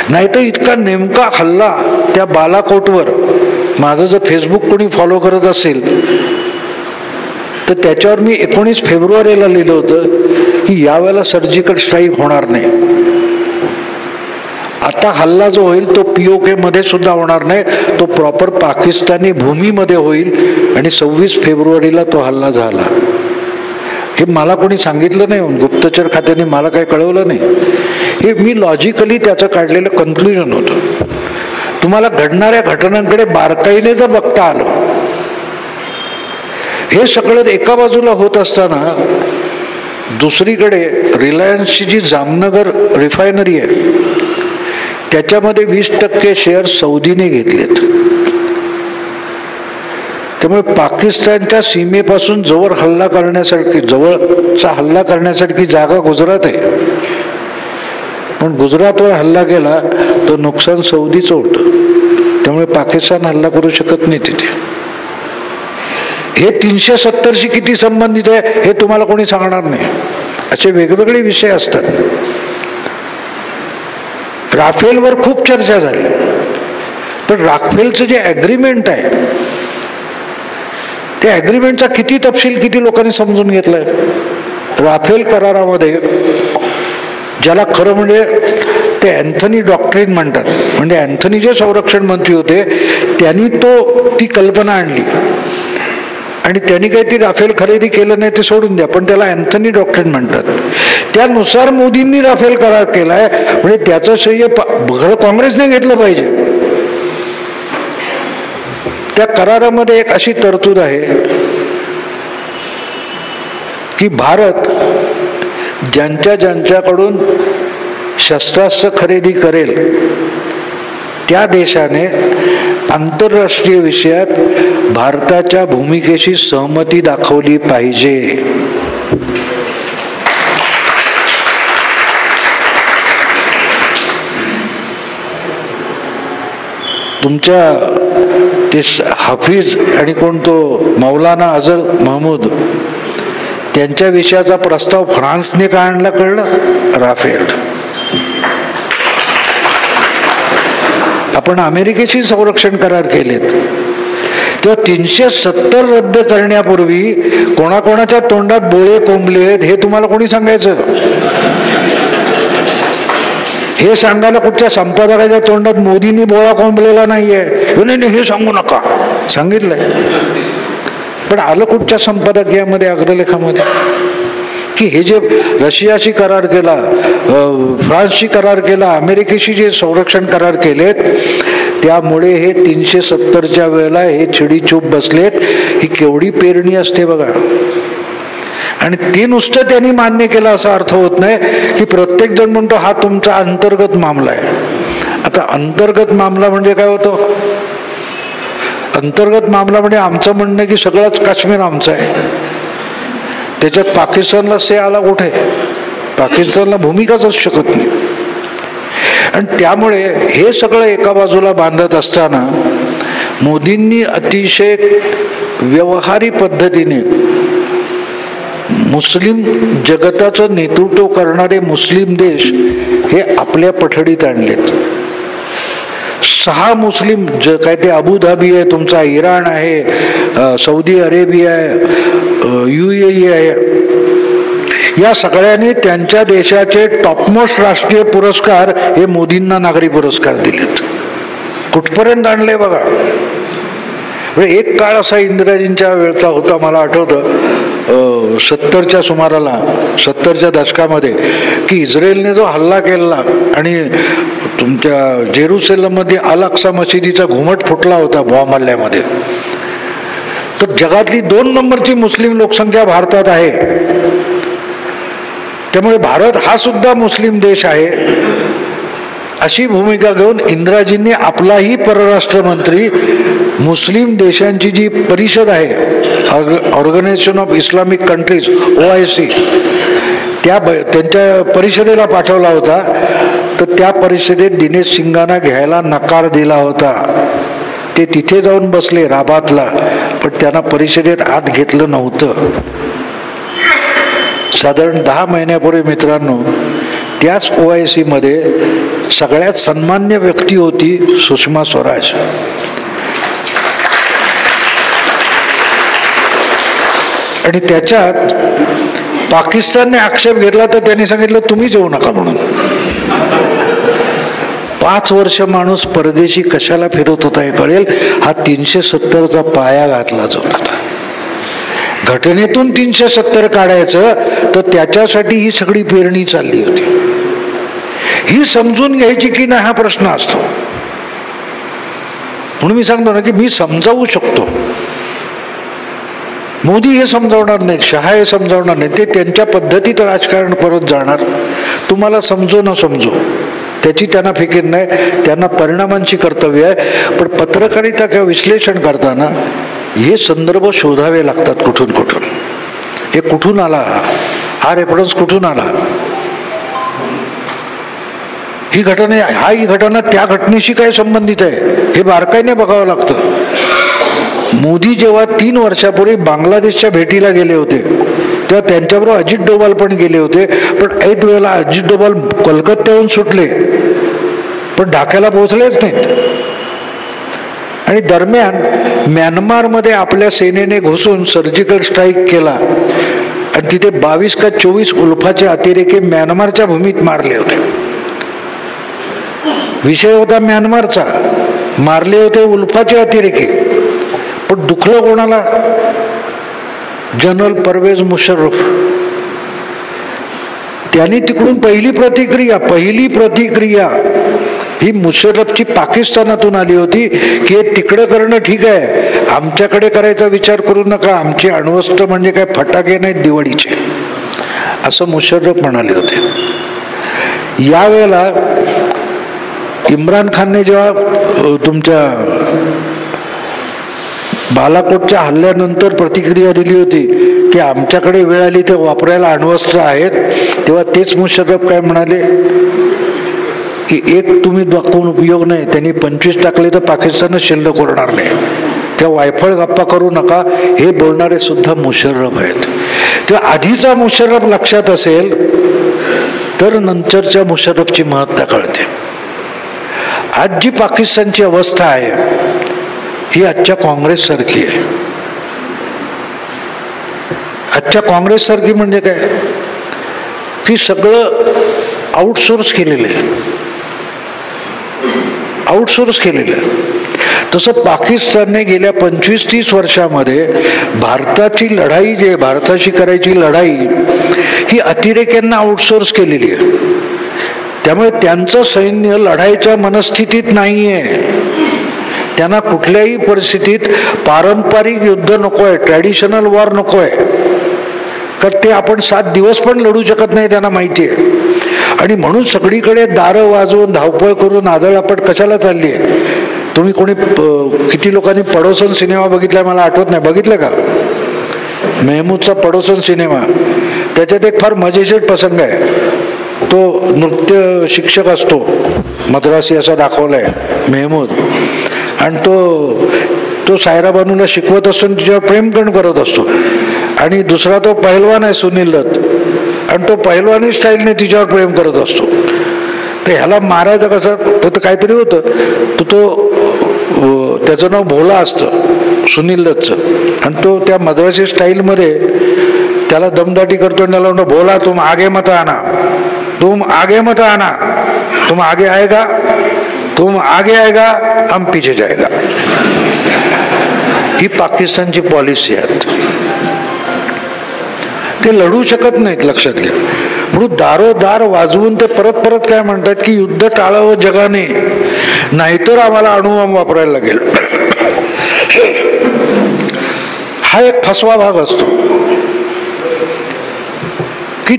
A: नाहीतर इतका नेमका हल्ला त्या बालाकोटवर, माझं जर फेसबुक कोणी फॉलो करत असेल तर त्याच्यावर मी 19 फेब्रुवारीला लिहिलं होतं की यावेळेला सर्जिकल स्ट्राईक होणार नाही. आता हल्ला जो होईल तो POK मध्ये सुद्धा होणार नाही, तो प्रॉपर पाकिस्तानी भूमीमध्ये होईल आणि 26 फेब्रुवारीला तो हल्ला झाला. हे मला कोणी सांगितलं नाही, गुप्तचर खात्याने मला काही कळवलं नाही. हे मी लॉजिकली त्याचं काढलेलं कन्क्लुजन होतं. तुम्हाला घडणाऱ्या घटनांकडे बारकाईने जर बघता आलं, हे सगळं एका बाजूला होत असताना दुसरीकडे रिलायन्सची जी जामनगर रिफायनरी आहे त्याच्यामध्ये 20% शेअर सौदीने घेतलेत. त्यामुळे पाकिस्तानच्या सीमेपासून जवळचा हल्ला करण्यासाठी जागा गुजरात आहे, पण गुजरातवर हल्ला केला तो नुकसान सौदीचं होतं. त्यामुळे पाकिस्तान हल्ला करू शकत नाही तिथे. हे 370शी किती संबंधित आहे हे तुम्हाला कोणी सांगणार नाही. असे वेगवेगळे विषय असतात. राफेलवर खूप चर्चा झाली, पण राफेलचं जे ॲग्रीमेंट आहे त्या ॲग्रीमेंटचा किती तपशील किती लोकांनी समजून घेतलाय. राफेल करारामध्ये ज्याला खरं म्हणजे ते अँथनी डॉक्ट्रिन म्हणतात, म्हणजे अँथनी जे संरक्षण मंत्री होते त्यांनी ती कल्पना आणली आणि त्यांनी काही ती राफेल खरेदी केलं नाही ते सोडून द्या, पण त्याला अँथनी डॉक्ट्रिन म्हणतात. त्यानुसार मोदींनी राफेल करार केलाय, म्हणजे त्याचं श्रेय काँग्रेसने घेतलं पाहिजे. त्या करारामध्ये एक अशी तरतूद आहे की भारत ज्यांच्याकडून शस्त्रास्त्र खरेदी करेल त्या देशाने आंतरराष्ट्रीय विषयात भारताच्या भूमिकेशी सहमती दाखवली पाहिजे. तुमच्या ते हाफिज आणि कोण तो मौलाना अझर महमूद त्यांच्या विषयाचा प्रस्ताव फ्रान्सने का आणला कळलं? राफेल. आपण अमेरिकेशी संरक्षण करार केलेत तेव्हा 370 रद्द करण्यापूर्वी कोणाकोणाच्या तोंडात बोळे कोंबलेत हे तुम्हाला कोणी सांगायचं? हे सांगायला कुठच्या संपादकाच्या तोंडात मोदींनी बोळा कोंबलेला नाहीये हे सांगू नका सांगितलंय. पण आलं कुठच्या संपादकीयामध्ये अग्रलेखामध्ये की हे जे रशियाशी करार केला, फ्रान्सशी करार केला, अमेरिकेशी जे संरक्षण करार केलेत त्यामुळे हे 370च्या वेळेला हे चिडीचूप बसलेत. ही केवढी पेरणी असते बघा. आणि ते नुसतं त्यांनी मान्य केलं असा अर्थ होत नाही की प्रत्येक जण म्हणतो हा तुमचा अंतर्गत मामला आहे. आता अंतर्गत मामला म्हणजे काय होतं? अंतर्गत मामला म्हणजे आमचं म्हणणं की सगळंच काश्मीर आमचं आहे. त्याच्यात पाकिस्तानला से आला कुठे? पाकिस्तानला भूमिकाच असू शकत नाही. आणि त्यामुळे हे सगळं एका बाजूला बांधत असताना मोदींनी अतिशय व्यवहारी पद्धतीने मुस्लिम जगताचं नेतृत्व करणारे मुस्लिम देश हे आपल्या पठडीत आणलेत. 6 मुस्लिम काय ते अबुधाबी आहे, तुमचा इराण आहे, सौदी अरेबिया आहे, UAE आहे, या सगळ्यांनी त्यांच्या देशाचे टॉपमोस्ट राष्ट्रीय पुरस्कार हे मोदींना नागरी पुरस्कार दिलेत. कुठपर्यंत आणले बघा. एक काळ असा इंदिराजींच्या वेळचा होता, मला आठवतं 70च्या सुमाराला, 70च्या दशकामध्ये, की इस्रायलने जो हल्ला केला आणि तुमच्या जेरुसलेममध्ये अल अक्सा मशिदीचा घुमट फुटला होता बॉम्ब हल्ल्यामध्ये, तर जगातली 2 नंबरची मुस्लिम लोकसंख्या भारतात आहे. त्यामुळे भारत हा सुद्धा मुस्लिम देश आहे अशी भूमिका घेऊन इंदिराजींनी आपलाही परराष्ट्र मंत्री मुस्लिम देशांची जी परिषद आहे, Organisation of Islamic Countries, OIC, त्यांच्या परिषदेला पाठवला होता. तर त्या परिषदेत दिनेश सिंगांना घ्यायला नकार दिला होता. ते तिथे जाऊन बसले राबातला, पण त्यांना परिषदेत आत घेतलं नव्हतं. साधारण 10 महिन्यापूर्वी मित्रांनो, त्याच OIC मध्ये सगळ्यात सन्मान्य व्यक्ती होती सुषमा स्वराज. आणि त्याच्यात पाकिस्तानने आक्षेप घेतला तर त्यांनी सांगितलं तुम्हीच येऊ नका म्हणून. 5 वर्ष माणूस परदेशी कशाला फिरत होता हे कळेल. हा 370चा पाया घातलाच होता. घटनेतून 370 काढायचं तर त्याच्यासाठी ही सगळी पेरणी चालली होती. ही समजून घ्यायची की नाही हा प्रश्न असतो. म्हणून मी सांगतो ना की मी समजावू शकतो. मोदी हे समजावणार नाहीत, शहा हे समजावणार नाही, ते त्यांच्या पद्धतीत राजकारण परत जाणार. तुम्हाला समजो न समजो त्याची त्यांना फिकीर नाही, त्यांना परिणामांची कर्तव्य आहे. पण पत्रकारिता किंवा विश्लेषण करताना हे संदर्भ शोधावे लागतात कुठून कुठून. हे कुठून आला, हा रेफरन्स कुठून आला, ही घटना त्या घटनेशी काय संबंधित आहे हे बारकाईने बघावं लागतं. मोदी जेव्हा 3 वर्षापूर्वी बांगलादेशच्या भेटीला गेले होते तेव्हा त्यांच्याबरोबर अजित डोभाल पण गेले होते. पण ऐट वेळेला अजित डोभाल कोलकात्याहून सुटले पण ढाक्याला पोहोचलेच नाहीत. आणि दरम्यान म्यानमारमध्ये आपल्या सेनेने घुसून सर्जिकल स्ट्राईक केला आणि तिथे 22 का 24 उल्फाचे अतिरेकी म्यानमारच्या भूमीत मारले होते. विषय होता म्यानमारचा, मारले होते उल्फाचे अतिरेकी. पण दुखलं कोणाला? जनरल परवेज मुशर्रफ. त्यांनी तिकडून पहिली प्रतिक्रिया ही मुशर्रफची पाकिस्तानातून आली होती की हे तिकडं करणं ठीक आहे, आमच्याकडे करायचा विचार करू नका, आमचे अण्वस्त्र म्हणजे काय फटाके नाहीत दिवाळीचे, असं मुशर्रफ म्हणाले होते. यावेळेला इम्रान खानने जेव्हा तुमच्या बालाकोटच्या हल्ल्यानंतर प्रतिक्रिया दिली होती की आमच्याकडे वेळ आली तर वापरायला अण्वस्त्र आहेत, तेव्हा तेच मुशर्रफ काय म्हणाले की एक तुम्ही दाखवून उपयोग नाही, त्यांनी 25 टाकले तर पाकिस्तान शिल्लक उरणार नाही, त्या वायफळ गप्पा करू नका, हे बोलणारे सुद्धा मुशर्रफ आहेत. तेव्हा आधीचा मुशर्रफ लक्षात असेल तर नंतरच्या मुशर्रफची महत्ता कळते. आज जी पाकिस्तानची अवस्था आहे ही आजच्या काँग्रेस सारखी आहे. आजच्या काँग्रेस सारखी म्हणजे काय की सगळं आउटसोर्स केलेलं आहे, आउटसोर्स केलेलं आहे. तसं पाकिस्तानने गेल्या 25-30 वर्षामध्ये भारताची लढाई जी आहे, भारताशी करायची लढाई ही अतिरेक्यांना आउटसोर्स केलेली आहे. त्यामुळे त्यांचं सैन्य लढाईच्या मनस्थितीत नाहीये. त्यांना कुठल्याही परिस्थितीत पारंपरिक युद्ध नको आहे, ट्रॅडिशनल वॉर नको आहे. कारण ते आपण 7 दिवस पण लढू शकत नाही, त्यांना माहिती आहे. आणि म्हणून सगळीकडे दारं वाजवून धावपळ करून आदळआपट कशाला चालली आहे. तुम्ही कोणी किती लोकांनी पडोसन सिनेमा बघितलाय मला आठवत नाही, बघितलं का? मेहमूदचा पडोसन सिनेमा, त्याच्यात एक फार मजेशीर प्रसंग आहे. तो नृत्य शिक्षक असतो, मद्रासी असा दाखवलाय मेहमूद, आणि तो सायरा बानूला शिकवत असतो आणि तिच्यावर प्रेम पण करत असतो. आणि दुसरा तो पहिलवान आहे सुनील दत्त, आणि तो पहिलवानी स्टाईलने तिच्यावर प्रेम करत असतो. तर ह्याला मारायचं कसं, तर काहीतरी होतं. तो त्याचं नाव भोला असतं सुनील दत्तचं, आणि तो त्या मद्रासी स्टाईलमध्ये त्याला दमदाटी करतो आणि त्याला म्हणतो, भोला तुम आगे मत आना, तुम आगे मत आना, तुम आगे आएगा, तुम आगे आएगा, हम पीछे जाएगा. ही पाकिस्तानची पॉलिसी आहे. ते लढू शकत नाहीत, लक्षात घ्या. म्हणून दारोदार वाजवून ते परत परत काय म्हणतात की युद्ध टाळावं जगाने, नाहीतर आम्हाला अणुबॉम्ब वापरायला लागेल. हा एक फसवा भाग असतो की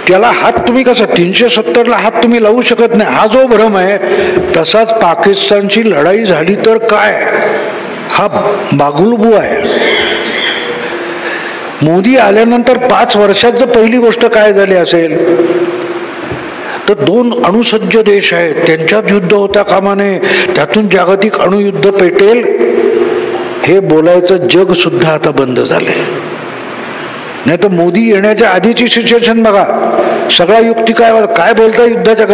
A: त्याला हात तुम्ही कसा 370ला हात तुम्ही लावू शकत नाही, हा जो भ्रम आहे. तसाच पाकिस्तानची लढाई झाली तर काय, हा बागुलबू आहे. मोदी आल्यानंतर 5 वर्षात जर पहिली गोष्ट काय झाली असेल तर 2 अणुसज्ज देश आहेत, त्यांच्यात युद्ध होता कामा नये, त्यातून जागतिक अणुयुद्ध पेटेल हे बोलायचं जग सुद्धा आता बंद झालंय. नाही तर मोदी येण्याच्या आधीची सिच्युएशन बघा, सगळा युक्ती काय बोलता युद्धाच्या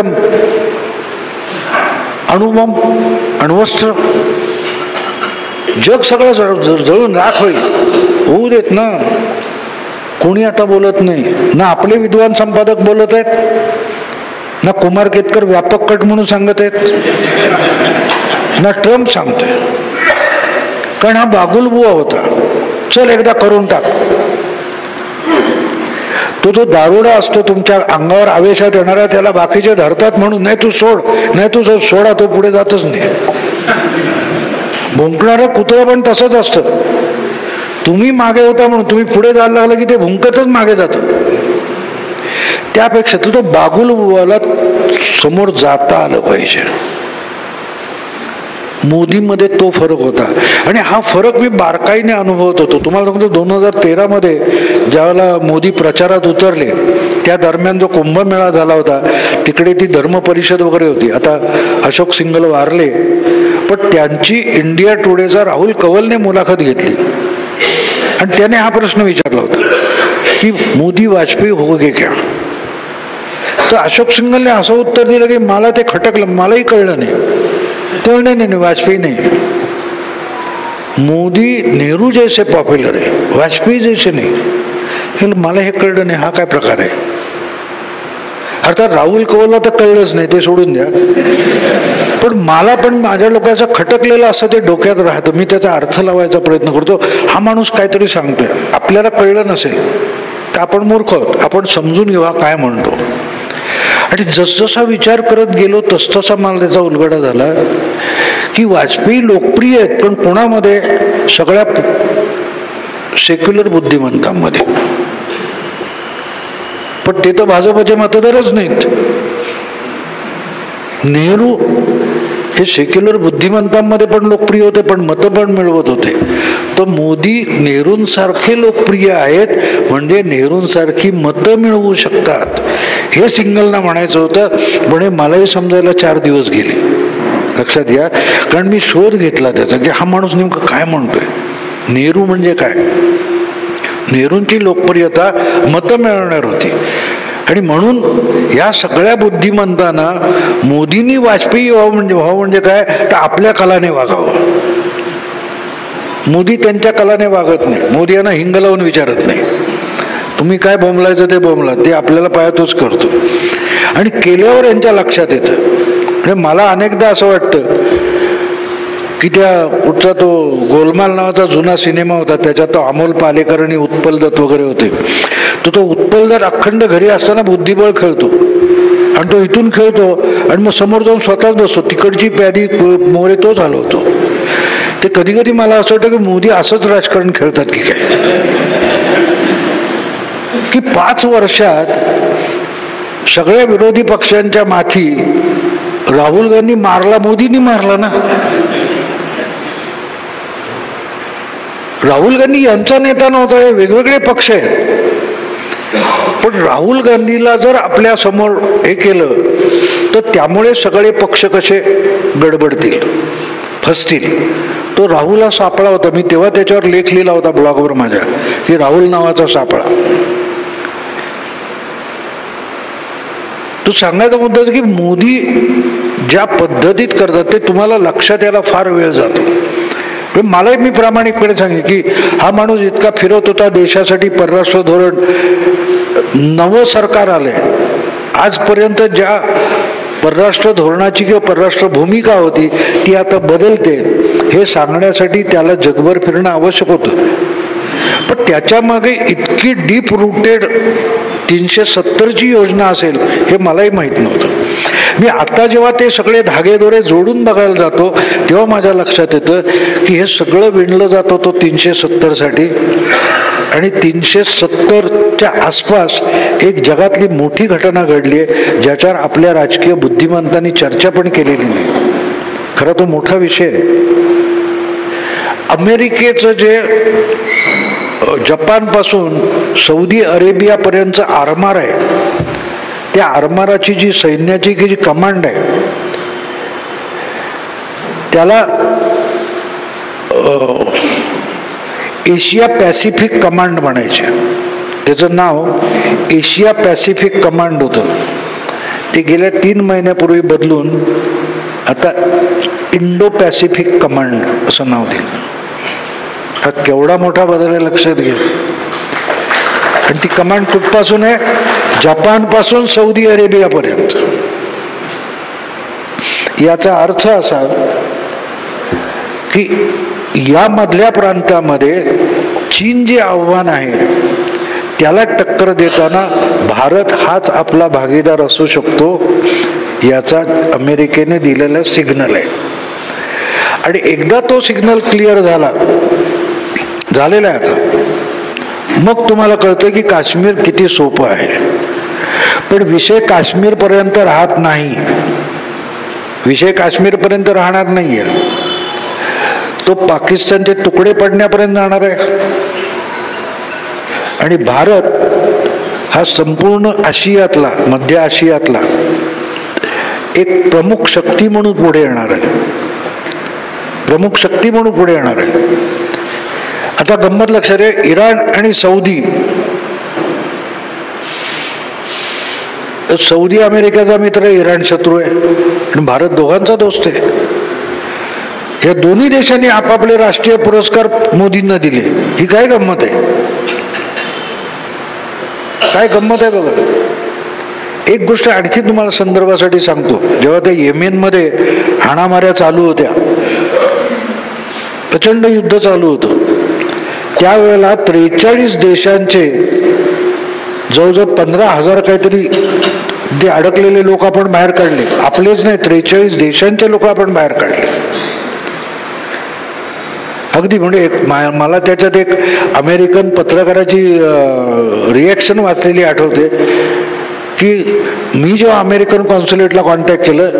A: अणुबॉम्ब, अण्वस्त्र, जग सगळं जळून राख होईल. होऊ देत ना. कोणी आता बोलत नाही, ना आपले विद्वान संपादक बोलत आहेत, ना कुमार केतकर व्यापक कट म्हणून सांगत आहेत, ना ट्रम्प सांगतोय. कारण हा बागुलबुवा होता, चल एकदा करून टाक. तो दारुडा असतो तुमच्या अंगावर आवेशात येणारा, त्याला बाकीचे धरतात म्हणून नाही तू सोड, नाही तू सोडा, तो पुढे जातच नाही. भुंकणारं कुत्रं पण तसंच असतं. तुम्ही मागे होता म्हणून तुम्ही पुढे जायला लागलं की ते भुंकतच मागे जातं. त्यापेक्षा तो बागुलबुवाला समोर जाता आलं पाहिजे. मोदीमध्ये तो फरक होता, आणि हा फरक मी बारकाईने अनुभवत होतो. तुम्हाला सांगतो 2013 मध्ये ज्यावेळेला मोदी प्रचारात उतरले त्या दरम्यान जो कुंभमेळा झाला होता, तिकडे ती धर्म परिषद वगैरे होती. आता अशोक सिंघल वारले, पण त्यांची इंडिया टुडेचा राहुल कंवलने मुलाखत घेतली आणि त्याने हा प्रश्न विचारला होता की मोदी वाजपेयी हो गे क्या. तर अशोक सिंघलने असं उत्तर दिलं की मला ते खटकलं, मलाही कळलं नाही. तर नाही वाजपेयी नाही, मोदी नेहरू जैसे पॉप्युलर आहे, वाजपेयी जैसे नाही. मला हे कळलं नाही, हा काय प्रकार आहे. अर्थात राहुल कंवलला तर कळलंच नाही, ते सोडून द्या. पण मला पण माझ्या लोकांचं खटकलेलं असं ते डोक्यात राहतं. मी त्याचा अर्थ लावायचा प्रयत्न करतो. हा माणूस काहीतरी सांगतोय, आपल्याला कळलं नसेल तर आपण मूर्ख आहोत, आपण समजून घेऊ हा काय म्हणतो. आणि जसजसा विचार करत गेलो तसतसा मला त्याचा उलगडा झाला की वाजपेयी लोकप्रिय आहेत, पण कोणामध्ये, सगळ्या सेक्युलर बुद्धिमंतांमध्ये. पण ते तर भाजपचे मतदारच नाहीत. नेहरू हे सेक्युलर बुद्धिमंतांमध्ये पण लोकप्रिय होते, पण मतं पण मिळवत होते. तर मोदी नेहरूंसारखे लोकप्रिय आहेत म्हणजे नेहरूंसारखी मतं मिळवू शकतात हे सिंगलना म्हणायचं होतं. म्हणजे मलाही समजायला 4 दिवस गेले, लक्षात घ्या. कारण मी शोध घेतला त्याचा की हा माणूस नेमकं काय म्हणतोय. नेहरू म्हणजे काय. नेहरूंची लोकप्रियता मतं मिळवणार होती, आणि म्हणून या सगळ्या बुद्धिमंतांना मोदींनी वाजपेयी व्हावं म्हणजे काय, तर आपल्या कलाने वागावं. मोदी त्यांच्या कलाने वागत नाही. मोदी यांना हिंग लावून विचारत नाही, तुम्ही काय बोंबलायचं ते बोंबला, ते आपल्याला पायातच करतो. आणि केल्यावर यांच्या लक्षात येतं. म्हणजे मला अनेकदा असं वाटतं की त्या कुठचा तो गोलमाल नावाचा जुना सिनेमा होता, त्याच्यात तो अमोल पालेकर आणि उत्पल दत्त वगैरे होते. तो उत्पल दत्त अखंड घरी असताना बुद्धिबळ खेळतो, आणि तो इथून खेळतो आणि मग समोर जाऊन स्वतःच बसतो. तिकडची प्यादी मोरे तोच हलवतो. ते कधी कधी मला असं वाटतं की मोदी असंच राजकारण खेळतात की काय. की 5 वर्षात सगळ्या विरोधी पक्षांच्या माथी राहुल गांधी मारला, मोदींनी मारला ना. राहुल गांधी यांचा नेता नव्हता, हे वेगवेगळे पक्ष आहेत. पण राहुल गांधीला जर आपल्या समोर हे केलं तर त्यामुळे सगळे पक्ष कसे गडबडतील, फसतील. तो राहुल हा सापळा होता. मी तेव्हा त्याच्यावर लेख लिहिला होता ब्लॉगवर माझ्या, की राहुल नावाचा सापळा. तो सांगायचा मुद्दा की मोदी ज्या पद्धतीत करतात ते तुम्हाला लक्षात यायला फार वेळ जातो. मलाही मी प्रामाणिकपणे सांगेन की हा माणूस इतका फिरत होता देशासाठी, परराष्ट्र धोरण, नवं सरकार आलंय, आजपर्यंत ज्या परराष्ट्र धोरणाची किंवा परराष्ट्र भूमिका होती ती आता बदलते हे सांगण्यासाठी त्याला जगभर फिरणं आवश्यक होतं. पण त्याच्यामागे इतकी डीप रूटेड 370ची योजना असेल हे मलाही माहीत नव्हतं. मी आता जेव्हा ते सगळे धागेदोरे जोडून बघायला जातो तेव्हा माझ्या लक्षात येतं की हे सगळं विणलं जातो तो 370साठी. आणि 370च्या आसपास एक जगातली मोठी घटना घडली आहे ज्याच्यावर आपल्या राजकीय बुद्धिमंतांनी चर्चा पण केलेली नाही. खरं तो मोठा विषय आहे. अमेरिकेचं जे जपानपासून सौदी अरेबियापर्यंतचं आरमार आहे त्या आरमाराची जी सैन्याची जी कमांड आहे त्याला एशिया पॅसिफिक कमांड म्हणायचे. त्याचं नाव एशिया पॅसिफिक कमांड होतं. ते गेल्या 3 महिन्यापूर्वी बदलून आता इंडो पॅसिफिक कमांड असं नाव दिलं. हा केवढा मोठा बदल आहे लक्षात घ्या. आणि ती कमांड कुठपासून आहे? जपानपासून सौदी अरेबियापर्यंत. याचा अर्थ असा की या मधल्या प्रांतामध्ये चीन जे आव्हान आहे त्याला टक्कर देताना भारत हाच आपला भागीदार असू शकतो याचा अमेरिकेने दिलेला सिग्नल आहे. आणि एकदा तो सिग्नल क्लिअर झालेला आहे आता, मग तुम्हाला कळतं की काश्मीर किती सोपं आहे. पण विषय काश्मीर पर्यंत राहत नाही. विषय काश्मीर पर्यंत राहणार नाहीये, तो पाकिस्तानचे तुकडे पडण्यापर्यंत जाणार आहे. आणि भारत हा संपूर्ण आशियातला, मध्य आशियातला एक प्रमुख शक्ती म्हणून पुढे येणार आहे. प्रमुख शक्ती म्हणून पुढे येणार आहे. आता गंमत लक्षात आहे, इराण आणि सौदी अमेरिकेचा मित्र, इराण शत्रू आहे आणि भारत दोघांचा दोस्त आहे. या दोन्ही देशांनी आपापले राष्ट्रीय पुरस्कार मोदींना दिले. ही काय गंमत आहे? काय गंमत आहे बघा. एक गोष्ट आणखी तुम्हाला संदर्भासाठी सांगतो. जेव्हा त्या येमेनमध्ये हाणामाऱ्या चालू होत्या, प्रचंड युद्ध चालू होतं, त्यावेळेला 43 देशांचे जवळजवळ 15,000 काहीतरी ते अडकलेले लोक आपण बाहेर काढले. आपलेच नाही, 43 देशांचे लोक आपण बाहेर काढले. अगदी म्हणजे मला त्याच्यात एक अमेरिकन पत्रकाराची रिॲक्शन वाचलेली आठवते की मी जेव्हा अमेरिकन कॉन्सुलेटला कॉन्टॅक्ट केलं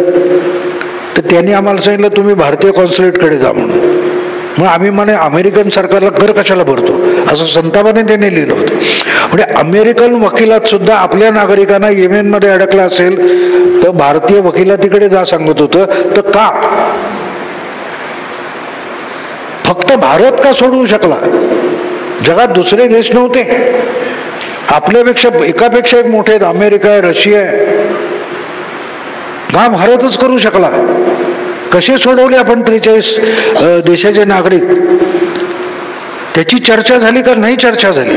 A: तर त्यांनी आम्हाला सांगितलं तुम्ही भारतीय कॉन्सुलेटकडे जा म्हणून. मग आम्ही म्हणे अमेरिकन सरकारला कर कशाला भरतो असं संतापाने त्यांनी लिहिलं होतं. म्हणजे अमेरिकन वकिलात सुद्धा आपल्या नागरिकांना येमेनमध्ये अडकला असेल तर भारतीय वकिलातीकडे जा सांगत होतं. तर का फक्त भारत का सोडवू शकला? जगात दुसरे देश नव्हते? आपल्यापेक्षा एकापेक्षा एक मोठे आहेत, अमेरिका आहे, रशिया आहे, का भारतच करू शकला? कसे सोडवले आपण 43 देशाचे नागरिक? त्याची चर्चा झाली का नाही चर्चा झाली?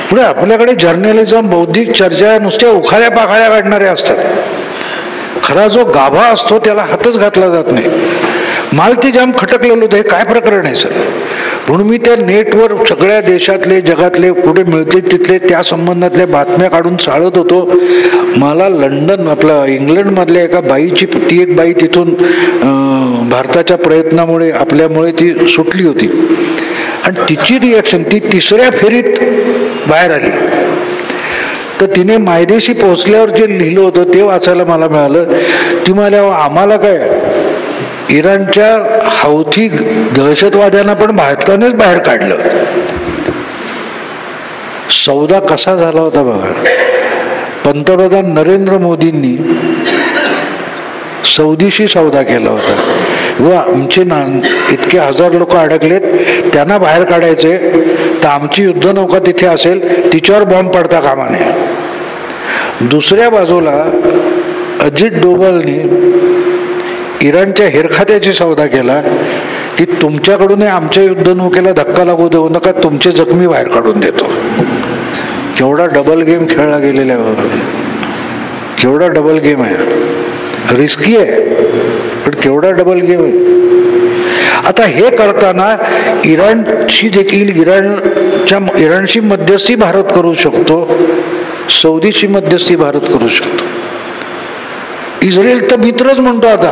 A: पुढे आपल्याकडे जर्नलिझम, बौद्धिक चर्चा नुसत्या उखाळ्या पाखाळ्या काढणाऱ्या असतात. खरा जो गाभा असतो त्याला हातच घातला जात नाही. माल ते जाम खटकलेलं होतं. हे काय प्रकरण आहे सर? म्हणून मी त्या नेटवर सगळ्या देशातले, जगातले कुठे मिळते तिथले त्या संबंधातल्या बातम्या काढून चाळत होतो. मला लंडन, आपलं इंग्लंडमधल्या एका बाईची, ती एक बाई तिथून भारताच्या प्रयत्नामुळे आपल्यामुळे ती सुटली होती आणि तिची रिॲक्शन, ती 3ऱ्या फेरीत बाहेर आली. तर तिने मायदेशी पोहोचल्यावर जे लिहिलं होतं ते वाचायला मला मिळालं. ती म्हणाल्या आम्हाला काय इराणच्या हौथी दहशतवाद्यांना पण भारतानेच बाहेर काढलं. सौदा कसा झाला होता बघा. पंतप्रधान नरेंद्र मोदींनी सौदीशी सौदा केला होता. व आमचे इतके हजार लोक अडकलेत, त्यांना बाहेर काढायचे तर आमची युद्धनौका तिथे असेल, तिच्यावर बॉम्ब पडता कामा नये. दुसऱ्या बाजूला अजित डोभालनी इराणच्या हेरखात्याची सौदा केला की तुमच्याकडून आमच्या युद्धनौकेला धक्का लागू देऊ नका, तुमचे जखमी बाहेर काढून देतो. केवढा डबल गेम खेळला गेलेला आहे बाबा, केवढा डबल गेम आहे. रिस्की आहे पण केवढा डबल गेम आहे. आता हे करताना इराणशी देखील इराणशी मध्यस्थी भारत करू शकतो, सौदीची मध्यस्थी भारत करू शकतो. इस्रायल तर मित्रच म्हणतो आता,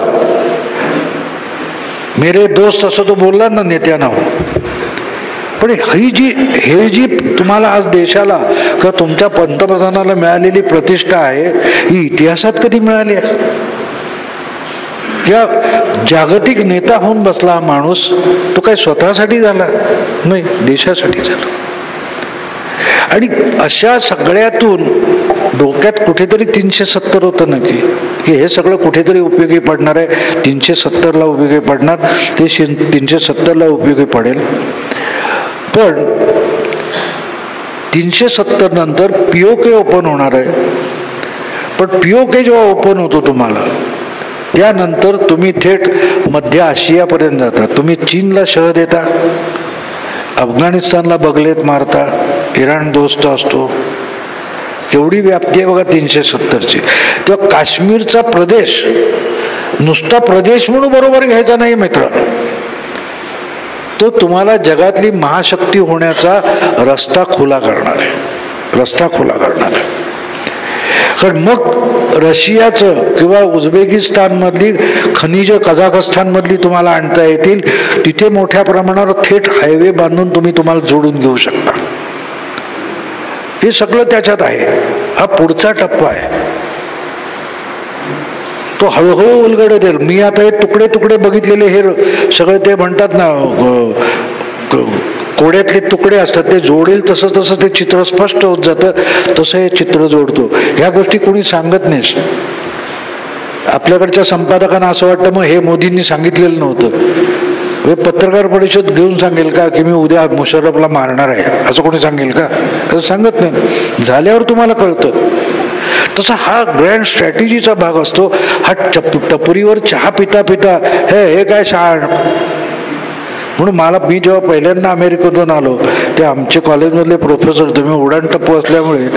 A: मेरे दोस्त असं तो बोलला ना नेत्यानं. पण हे जी तुम्हाला आज देशाला किंवा तुमच्या पंतप्रधानाला मिळालेली प्रतिष्ठा आहे, ही इतिहासात कधी मिळाली आहे? किंवा जागतिक नेता होऊन बसला हा माणूस, तो काही स्वतःसाठी झाला नाही, देशासाठी झाला. आणि अशा सगळ्यातून डोक्यात कुठेतरी 370 होतं नक्की की हे सगळं कुठेतरी उपयोगी पडणार आहे. 370ला उपयोगी पडणार, ते 370ला उपयोगी पडेल. पण 370 नंतर POK ओपन होणार आहे. पण POK जेव्हा ओपन होतो तुम्हाला, त्यानंतर तुम्ही थेट मध्य आशियापर्यंत जाता. तुम्ही चीनला शह देता, अफगाणिस्तानला बगलेत मारता, इराण दोस्त असतो. केवढी व्याप्ती आहे बघा 370ची. तेव्हा काश्मीरचा प्रदेश नुसता प्रदेश म्हणून बरोबर घ्यायचा नाही मित्र, तो तुम्हाला जगातली महाशक्ती होण्याचा रस्ता खुला करणार आहे, रस्ता खुला करणार आहे. कारण मग रशियाचं किंवा उझबेकिस्तानमधली खनिज कझाकस्तानमधली तुम्हाला आणता येतील. तिथे मोठ्या प्रमाणावर थेट हायवे बांधून तुम्हाला जोडून घेऊ शकता. हे सगळं त्याच्यात आहे. हा पुढचा टप्पा आहे, तो हळूहळू उलगडत येईल. मी आता हे तुकडे तुकडे बघितलेले, हे सगळे ते म्हणतात ना कोड्यातले तुकडे असतात, ते जोडेल तसं तसं ते चित्र स्पष्ट होत जातं. तसं हे चित्र जोडतो. ह्या गोष्टी कोणी सांगत नाहीस. आपल्याकडच्या संपादकांना असं वाटतं मग हे मोदींनी सांगितलेलं नव्हतं. पत्रकार परिषद घेऊन सांगेल का की मी उद्या मुशर्रफला मारणार आहे, असं कोणी सांगेल का? असं सांगत नाही. झाल्यावर तुम्हाला कळतं. तसा हा ग्रँड स्ट्रॅटेजीचा भाग असतो. हा टपरीवर चहा पिता पिता हे काय शाळ. म्हणून मी जेव्हा पहिल्यांदा अमेरिकेतून आलो, ते आमचे कॉलेजमधले प्रोफेसर, तुम्ही उडाण टप्पू असल्यामुळे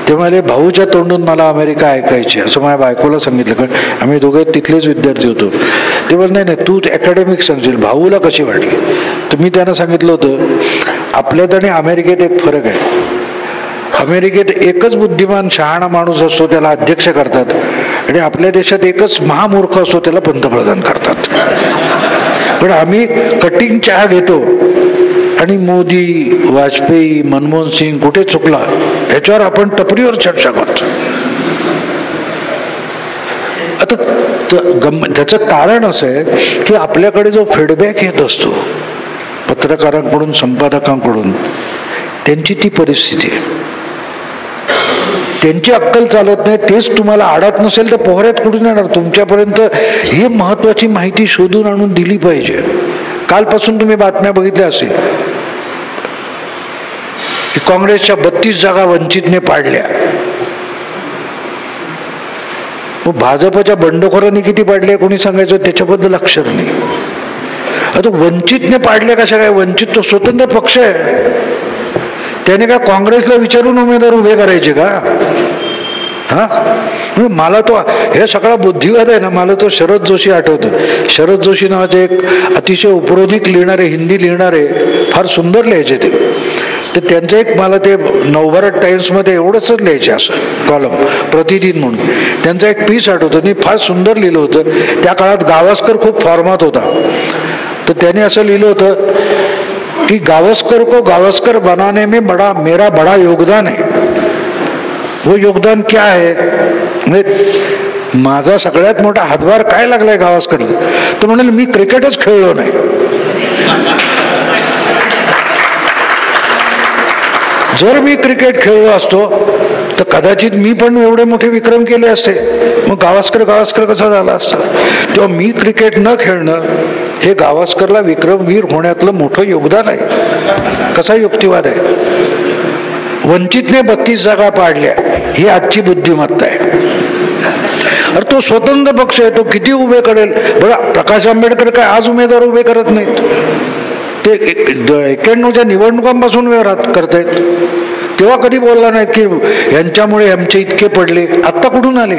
A: ते म्हणाले भाऊच्या तोंडून मला अमेरिका ऐकायची, असं माझ्या बायकोला सांगितलं. कारण आम्ही दोघे तिथलेच विद्यार्थी होतो. ते बोल नाही तू अकॅडमिक सांगशील, भाऊला कशी वाटली. तर मी त्यांना सांगितलं होतं आपल्यात आणि अमेरिकेत एक फरक आहे. अमेरिकेत एकच बुद्धिमान शहाणा माणूस असतो, त्याला अध्यक्ष करतात. आणि आपल्या देशात एकच महामूर्ख असतो, त्याला पंतप्रधान करतात. पण आम्ही कटिंग चहा घेतो आणि मोदी, वाजपेयी, मनमोहन सिंग कुठे चुकला ह्याच्यावर आपण टपरीवर चर्चा करतो. आता त्याचं कारण असं आहे की आपल्याकडे जो फीडबॅक येत असतो पत्रकारांकडून, संपादकांकडून, त्यांची ती परिस्थिती आहे. त्यांची अक्कल चालत नाही. तेच तुम्हाला आडत नसेल तर पोहऱ्यात कुठून येणार तुमच्यापर्यंत. ही महत्वाची माहिती शोधून आणून दिली पाहिजे. कालपासून तुम्ही बातम्या बघितल्या असेल की काँग्रेसच्या 32 जागा वंचितने पाडल्या. मग भाजपच्या बंडखोरांनी किती पाडल्या कोणी सांगायचं, त्याच्याबद्दल अक्षर नाही. आता वंचितने पाडल्या कशा काय? वंचित तो स्वतंत्र पक्ष आहे. त्याने काय काँग्रेसला विचारून उमेदवार उभे करायचे का? हा, मला तो हे सगळा बुद्धिवाद आहे ना, मला तो शरद जोशी आठवतो. शरद जोशी नावाचे एक अतिशय उपरोधिक लिहिणारे, हिंदी लिहिणारे, फार सुंदर लिहायचे ते. तर त्यांचं एक मला ते नवभारत टाइम्समध्ये एवढंच लिहायचे असं कॉलम प्रतिदिन म्हणून. त्यांचा एक पीस आठवतो, मी फार सुंदर लिहिलं होतं. त्या काळात गावस्कर खूप फॉर्मात होता. तर त्याने असं लिहिलं होतं कि गावस्कर को गावस्कर बनाने में मेरा बड़ा योगदान है। वो योगदान क्या है? माझा सगळ्यात मोठा हातभार काय लागलाय गावस्करला? तो म्हणाल मी क्रिकेटच खेळलो नाही. जर मी क्रिकेट खेळलो असतो तर कदाचित मी पण एवढे मोठे विक्रम केले असते. मग गावस्कर कसा झाला असता? तेव्हा मी क्रिकेट न खेळणं हे गावस्करला विक्रमवीर होण्यातलं मोठं योगदान आहे. कसा युक्तिवाद आहे? वंचितने 32 जागा पाडल्या, ही आजची बुद्धिमत्ता आहे. अरे तो स्वतंत्र पक्ष आहे, तो किती उभे करेल? बघा, प्रकाश आंबेडकर काय आज उमेदवार उभे करत नाहीत, ते 91च्या निवडणुकांपासून व्यवहार करतायत. तेव्हा कधी बोलला नाहीत की यांच्यामुळे आमचे इतके पडले. आत्ता कुठून आले?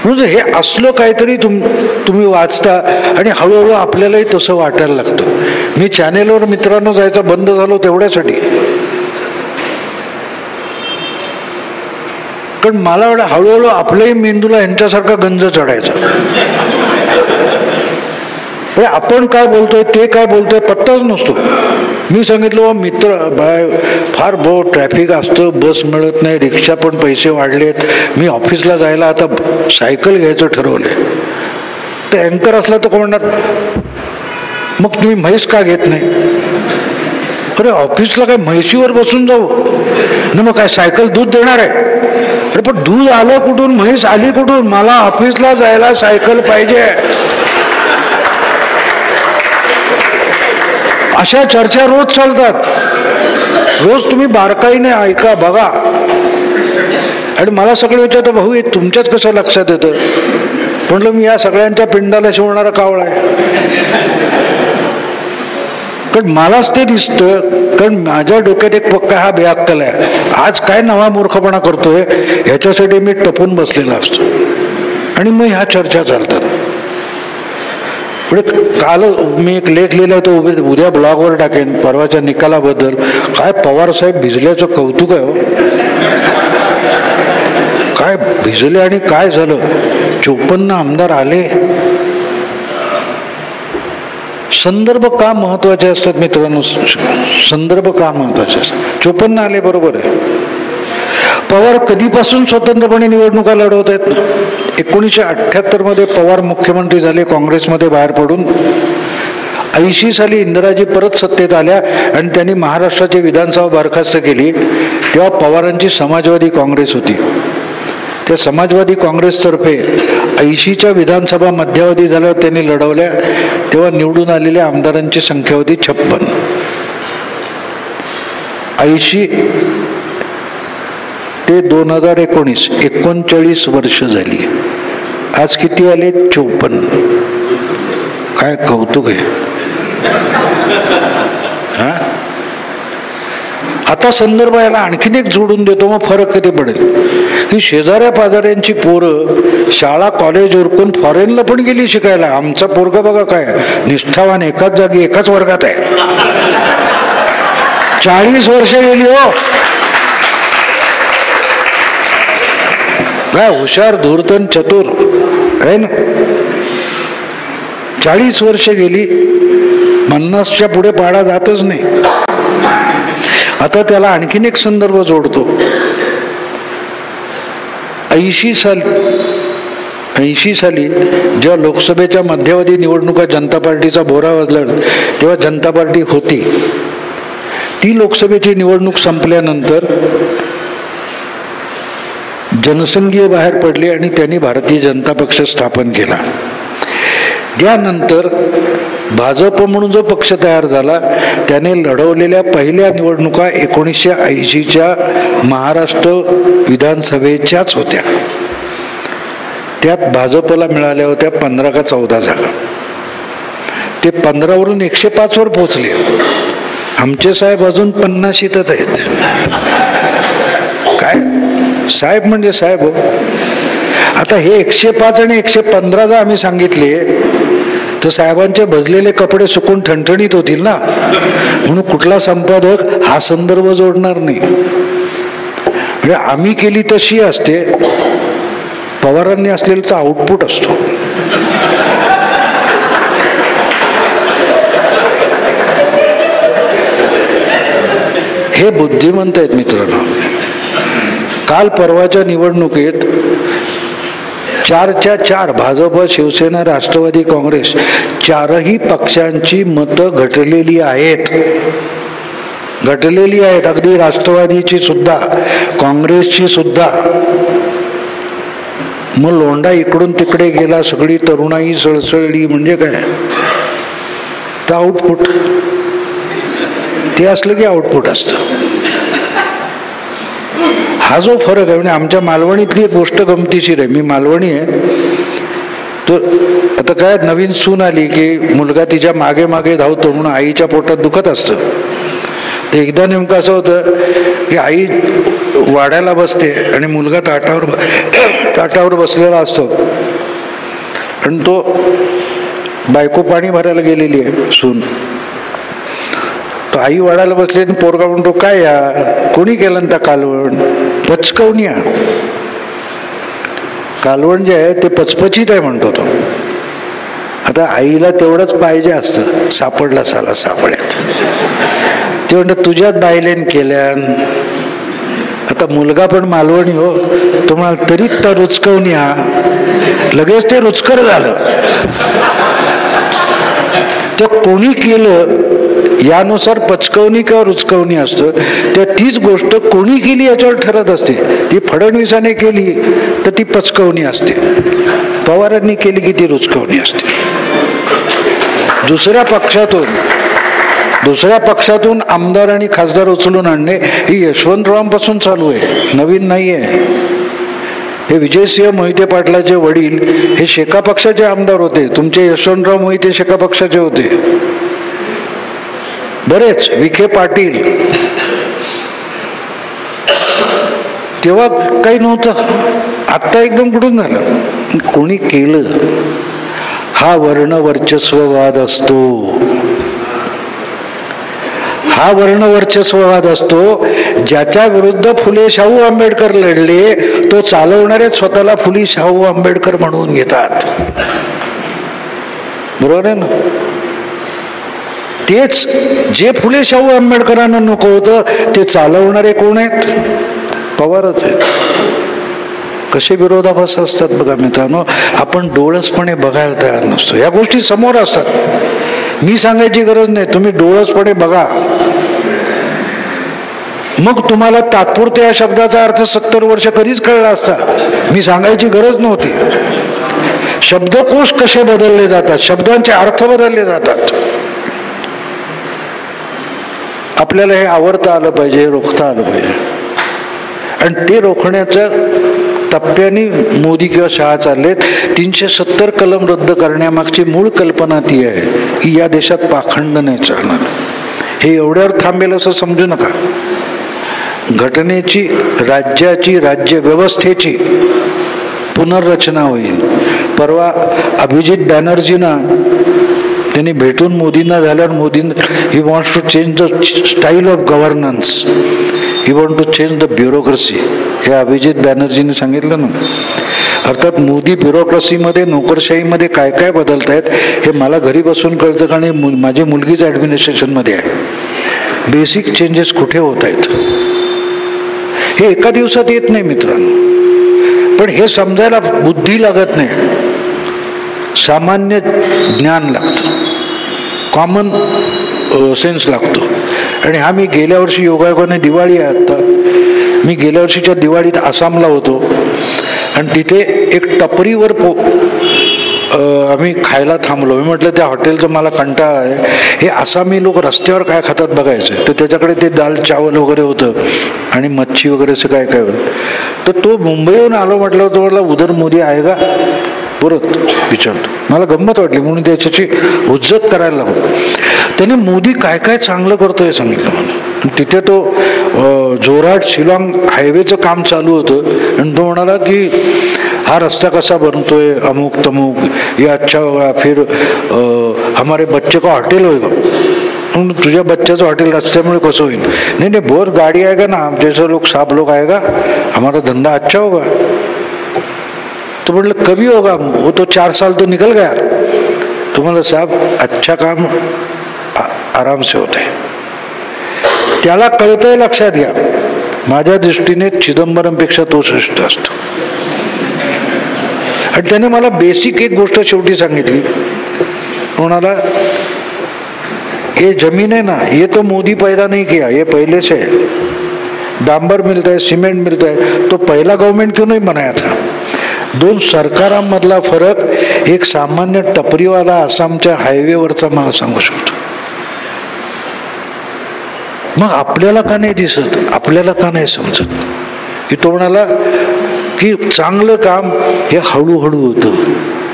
A: म्हणजे हे असलं काहीतरी तुम्ही वाचता आणि हळूहळू आपल्यालाही तसं वाटायला लागतं. मी चॅनेलवर मित्रांनो जायचं बंद झालो तेवढ्यासाठी, कारण मला वाटतं हळूहळू आपल्याही मेंदूला यांच्यासारखा गंज चढायचा. आपण काय बोलतोय, ते काय बोलतोय पत्ताच नसतो. मी सांगितलं मित्र बाय फार ट्रॅफिक असतं, बस मिळत नाही, रिक्षा पण पैसे वाढलेत, मी ऑफिसला जायला आता सायकल घ्यायचं ठरवलंय. तर अँकर असला तर कोण म्हणणार मग तुम्ही म्हैस का घेत नाही? अरे ऑफिसला काय म्हैशीवर बसून जाऊ ना? मग काय सायकल दूध देणार आहे? अरे पण दूध आलं कुठून, म्हैस आली कुठून? मला ऑफिसला जायला सायकल पाहिजे. अशा चर्चा रोज चालतात. रोज तुम्ही बारकाईने ऐका, बघा. आणि मला सगळे विचारतं भाऊ हे तुमच्याच कसं लक्षात येतं? म्हटलं मी या सगळ्यांच्या पिंडाला शिवणारा कावळा आहे. कारण मलाच ते दिसतं, कारण माझ्या डोक्यात एक पक्का हा बेअक्कल आहे. आज काय नवा मूर्खपणा करतोय ह्याच्यासाठी मी टपून बसलेला असतो आणि मग ह्या चर्चा चालतात. पुढे काल मी एक लेख लिहिला, तो उद्या ब्लॉगवर टाकेन परवाच्या निकालाबद्दल. काय पवार साहेब भिजल्याचं कौतुक आहे हो. काय भिजले आणि काय झालं? 54 आमदार आले. संदर्भ का महत्वाचे असतात मित्रांनो? संदर्भ का महत्वाचे असतात? 54 आले, बरोबर आहे. पवार कधीपासून स्वतंत्रपणे निवडणुका लढवत आहेत ना? 1978 मध्ये पवार मुख्यमंत्री झाले काँग्रेसमध्ये बाहेर पडून. 80 साली इंदिराजी परत सत्तेत आल्या आणि त्यांनी महाराष्ट्राची विधानसभा बरखास्त केली. तेव्हा पवारांची समाजवादी काँग्रेस होती. त्या समाजवादी काँग्रेसतर्फे 80च्या विधानसभा मध्यावधी झाल्यावर त्यांनी लढवल्या. तेव्हा निवडून आलेल्या आमदारांची संख्या होती 56. 80 ते 2019 39 वर्ष झाली. आज किती आले? 54. काय कौतुक आहे हा. आता संदर्भ याला आणखीन एक जोडून देतो, मग फरक कधी पडेल की शेजाऱ्या पाजाऱ्यांची पोरं शाळा कॉलेज उरकून फॉरेनला पण गेली शिकायला. आमचा पोरगा बघा काय निष्ठावान, एकाच जागी एकाच वर्गात आहे. 40 वर्ष गेली हो. काय हुशार, धूर्तन, चतुर आहे ना. 40 वर्ष गेली, 50च्या पुढे पाडा जातच नाही. आता त्याला आणखीन एक संदर्भ जोडतो. 80 साली जेव्हा लोकसभेच्या मध्यावधी निवडणुका जनता पार्टीचा बोरा वाजला तेव्हा जनता पार्टी होती. ती लोकसभेची निवडणूक संपल्यानंतर जनसंघीय बाहेर पडले आणि त्यांनी भारतीय जनता पक्ष स्थापन केला. त्यानंतर भाजप म्हणून जो पक्ष तयार झाला त्याने लढवलेल्या पहिल्या निवडणुका 1980च्या महाराष्ट्र विधानसभेच्याच होत्या. त्यात भाजपला मिळाल्या होत्या 15 का 14 जागा. ते 15 वरून 105 वर पोहोचले. आमचे साहेब अजून 50शीतच आहेत. काय साहेब म्हणजे साहेब हो. आता हे 105 आणि 115 जर आम्ही सांगितले तर साहेबांचे भजलेले कपडे सुकून ठणठणीत होतील ना. म्हणून कुठला संपादक हा संदर्भ जोडणार नाही. म्हणजे आम्ही केली तशी असते, पवारांनी असलेला आउटपुट असतो. हे बुद्धिमंत आहेत मित्रांनो. काल परवाच्या निवडणुकीत 4च्या 4 भाजप, शिवसेना, राष्ट्रवादी काँग्रेस 4ही पक्षांची मतं घटलेली आहेत. अगदी राष्ट्रवादीची सुद्धा, काँग्रेसची सुद्धा. मग लोंढा इकडून तिकडे गेला, सगळी तरुणाई सळसळली म्हणजे काय? तर आउटपुट ते असलं की आउटपुट असतं. हा जो फरक आहे, म्हणजे आमच्या मालवणीतली एक गोष्ट गमतीशीर आहे. मी मालवणी आहे. तर आता काय, नवीन सून आली की मुलगा तिच्या मागे मागे धावतो म्हणून आईच्या पोटात दुखत असतं. ते एकदा नेमकं असं होतं की आई वाड्याला बसते आणि मुलगा ताटावर बसलेला असतो आणि तो बायको पाणी भरायला गेलेली आहे सून. तो आई वाड्याला बसली आणि पोरगा म्हणतो, काय या कोणी केलं ना त्या कालवण? पचकवणी. कालवण जे आहे ते पचपचित आहे म्हणतो तो. आता आईला तेवढंच पाहिजे असतं, सापडला साला सापड्यात. ते म्हणतात तुझ्यात बायलेन केल्यान. आता मुलगा पण मालवणी हो, तुम्हाला तरी तर रुचकवणी लगेच ते रुचकर झालं. ते कोणी केलं यानुसार पचकवणी किंवा रुचकवणी असतं. त्या तीच गोष्ट कोणी केली याच्यावर ठरत असते. ती फडणवीसाने केली तर ती पचकवणी असते, पवारांनी केली की ती रुचकवणी असते. दुसऱ्या पक्षातून आमदार आणि खासदार उचलून आणणे ही यशवंतरावांपासून चालू आहे, नवीन नाही आहे. हे विजयसिंह मोहिते पाटलाचे वडील हे शेका पक्षाचे आमदार होते. तुमचे यशवंतराव मोहिते शेका पक्षाचे होते. बरेच विखे पाटील, तेव्हा काही नव्हतं. आत्ता एकदम कुठून झालं? कोणी केलं. हा वर्णवर्चस्ववाद असतो. हा वर्णवर्चस्ववाद असतो. ज्याच्या विरुद्ध फुले शाहू आंबेडकर लढले तो चालवणारे स्वतःला फुले शाहू आंबेडकर म्हणून घेतात. बरोबर आहे ना? तेच जे फुले शाहू आंबेडकरांना नको होतं ते चालवणारे कोण आहेत? पवारच आहेत. कसे विरोधाभास असतात बघा मित्रांनो. आपण डोळसपणे बघायला तयार नसतो. या गोष्टी समोर असतात. मी सांगायची गरज नाही, तुम्ही डोळसपणे बघा. मग तुम्हाला तात्पुरत्या या शब्दाचा अर्थ 70 वर्ष कधीच कळला असता. मी सांगायची गरज नव्हती. शब्दकोश कसे बदलले जातात, शब्दांचे अर्थ बदलले जातात. आपल्याला हे आवडता आलं पाहिजे, रोखता आलं पाहिजे. आणि ते रोखण्याच्या टप्प्याने मोदी किंवा शहा चाललेत. 370 कलम रद्द करण्यामागची मूळ कल्पना ती आहे की या देशात पाखंड नाही चालणार. हे एवढ्यावर थांबेल असं समजू नका. घटनेची, राज्याची, राज्य व्यवस्थेची पुनर्रचना होईल. परवा अभिजित बॅनर्जींना त्यांनी भेटून मोदींना झाल्यावर मोदींना he wants to change the style of governance, he want to change the bureaucracy, हे अभिजित बॅनर्जींनी सांगितलं ना. अर्थात मोदी ब्युरोक्रेसीमध्ये, नोकरशाहीमध्ये काय काय बदलत आहेत हे मला घरी बसून कळतं, कारण माझी मुलगीच ॲडमिनिस्ट्रेशनमध्ये आहे. बेसिक चेंजेस कुठे होत आहेत हे एका दिवसात येत नाही मित्रांनो. पण हे समजायला बुद्धी लागत नाही, सामान्य ज्ञान लागतं, कॉमन सेन्स लागतो. आणि हा मी गेल्या वर्षी योगायोगाने, दिवाळी आहे आत्ता, मी गेल्या वर्षीच्या दिवाळीत आसामला होतो आणि तिथे एक टपरीवर आम्ही खायला थांबलो. मी म्हटलं त्या हॉटेलचं मला कंटाळा आहे, हे आसामी लोक रस्त्यावर काय खातात बघायचं. तर त्याच्याकडे ते दाल चावल वगैरे होतं आणि मच्छी वगैरे असं काय काय होतं. तर तो मुंबईहून आलो म्हटलं, तो म्हटलं उधर मोदी आहे का परत विचारतो. मला गंमत वाटली म्हणून त्याच्याची उज्जत करायला लागलो. त्याने मोदी काय काय चांगलं करतोय सांगितलं मला. तिथे तो जोरहाट शिलाँग हायवेचं काम चालू होतं आणि तो म्हणाला की हा रस्ता कसा बनतोय, अमुक तमुक, ये अच्छा होगा, फिर हमारे बच्चे का हॉटेल होगा. तुझ्या बच्च्याचं हॉटेल रस्त्यामुळे कसं होईल? नहीं नहीं, बहुत गाड़ी आएगा ना, आप जैसे लोग सब लोग आएगा, हमारा धंधा अच्छा होगा. तो मतलब कभी होगा? वो तो 4 साल तो निकल गया. तुम्हाला साहब अच्छा काम आराम से होता है. त्याला कळतंय, लक्षात घ्या. माझ्या दृष्टीने चिदंबरमपेक्षा तो श्रेष्ठ असतो. आणि त्याने मला बेसिक एक गोष्ट शेवटी सांगितली, कोणाला, ये जमीन है ना, ये तो मोदी पैदा नहीं किया, ये पहले से है. डांबर मिलता है, सिमेंट मिलता है, तो पहला गवर्नमेंट क्यों नहीं बनाया था. दोन सरकारांमधला फरक एक सामान्य टपरीवाला आसामच्या हायवेवरचा मला सांगू शकतो. मग आपल्याला का नाही दिसत, आपल्याला का नाही समजत. की तो म्हणाला की चांगलं काम हे हळूहळू होतं,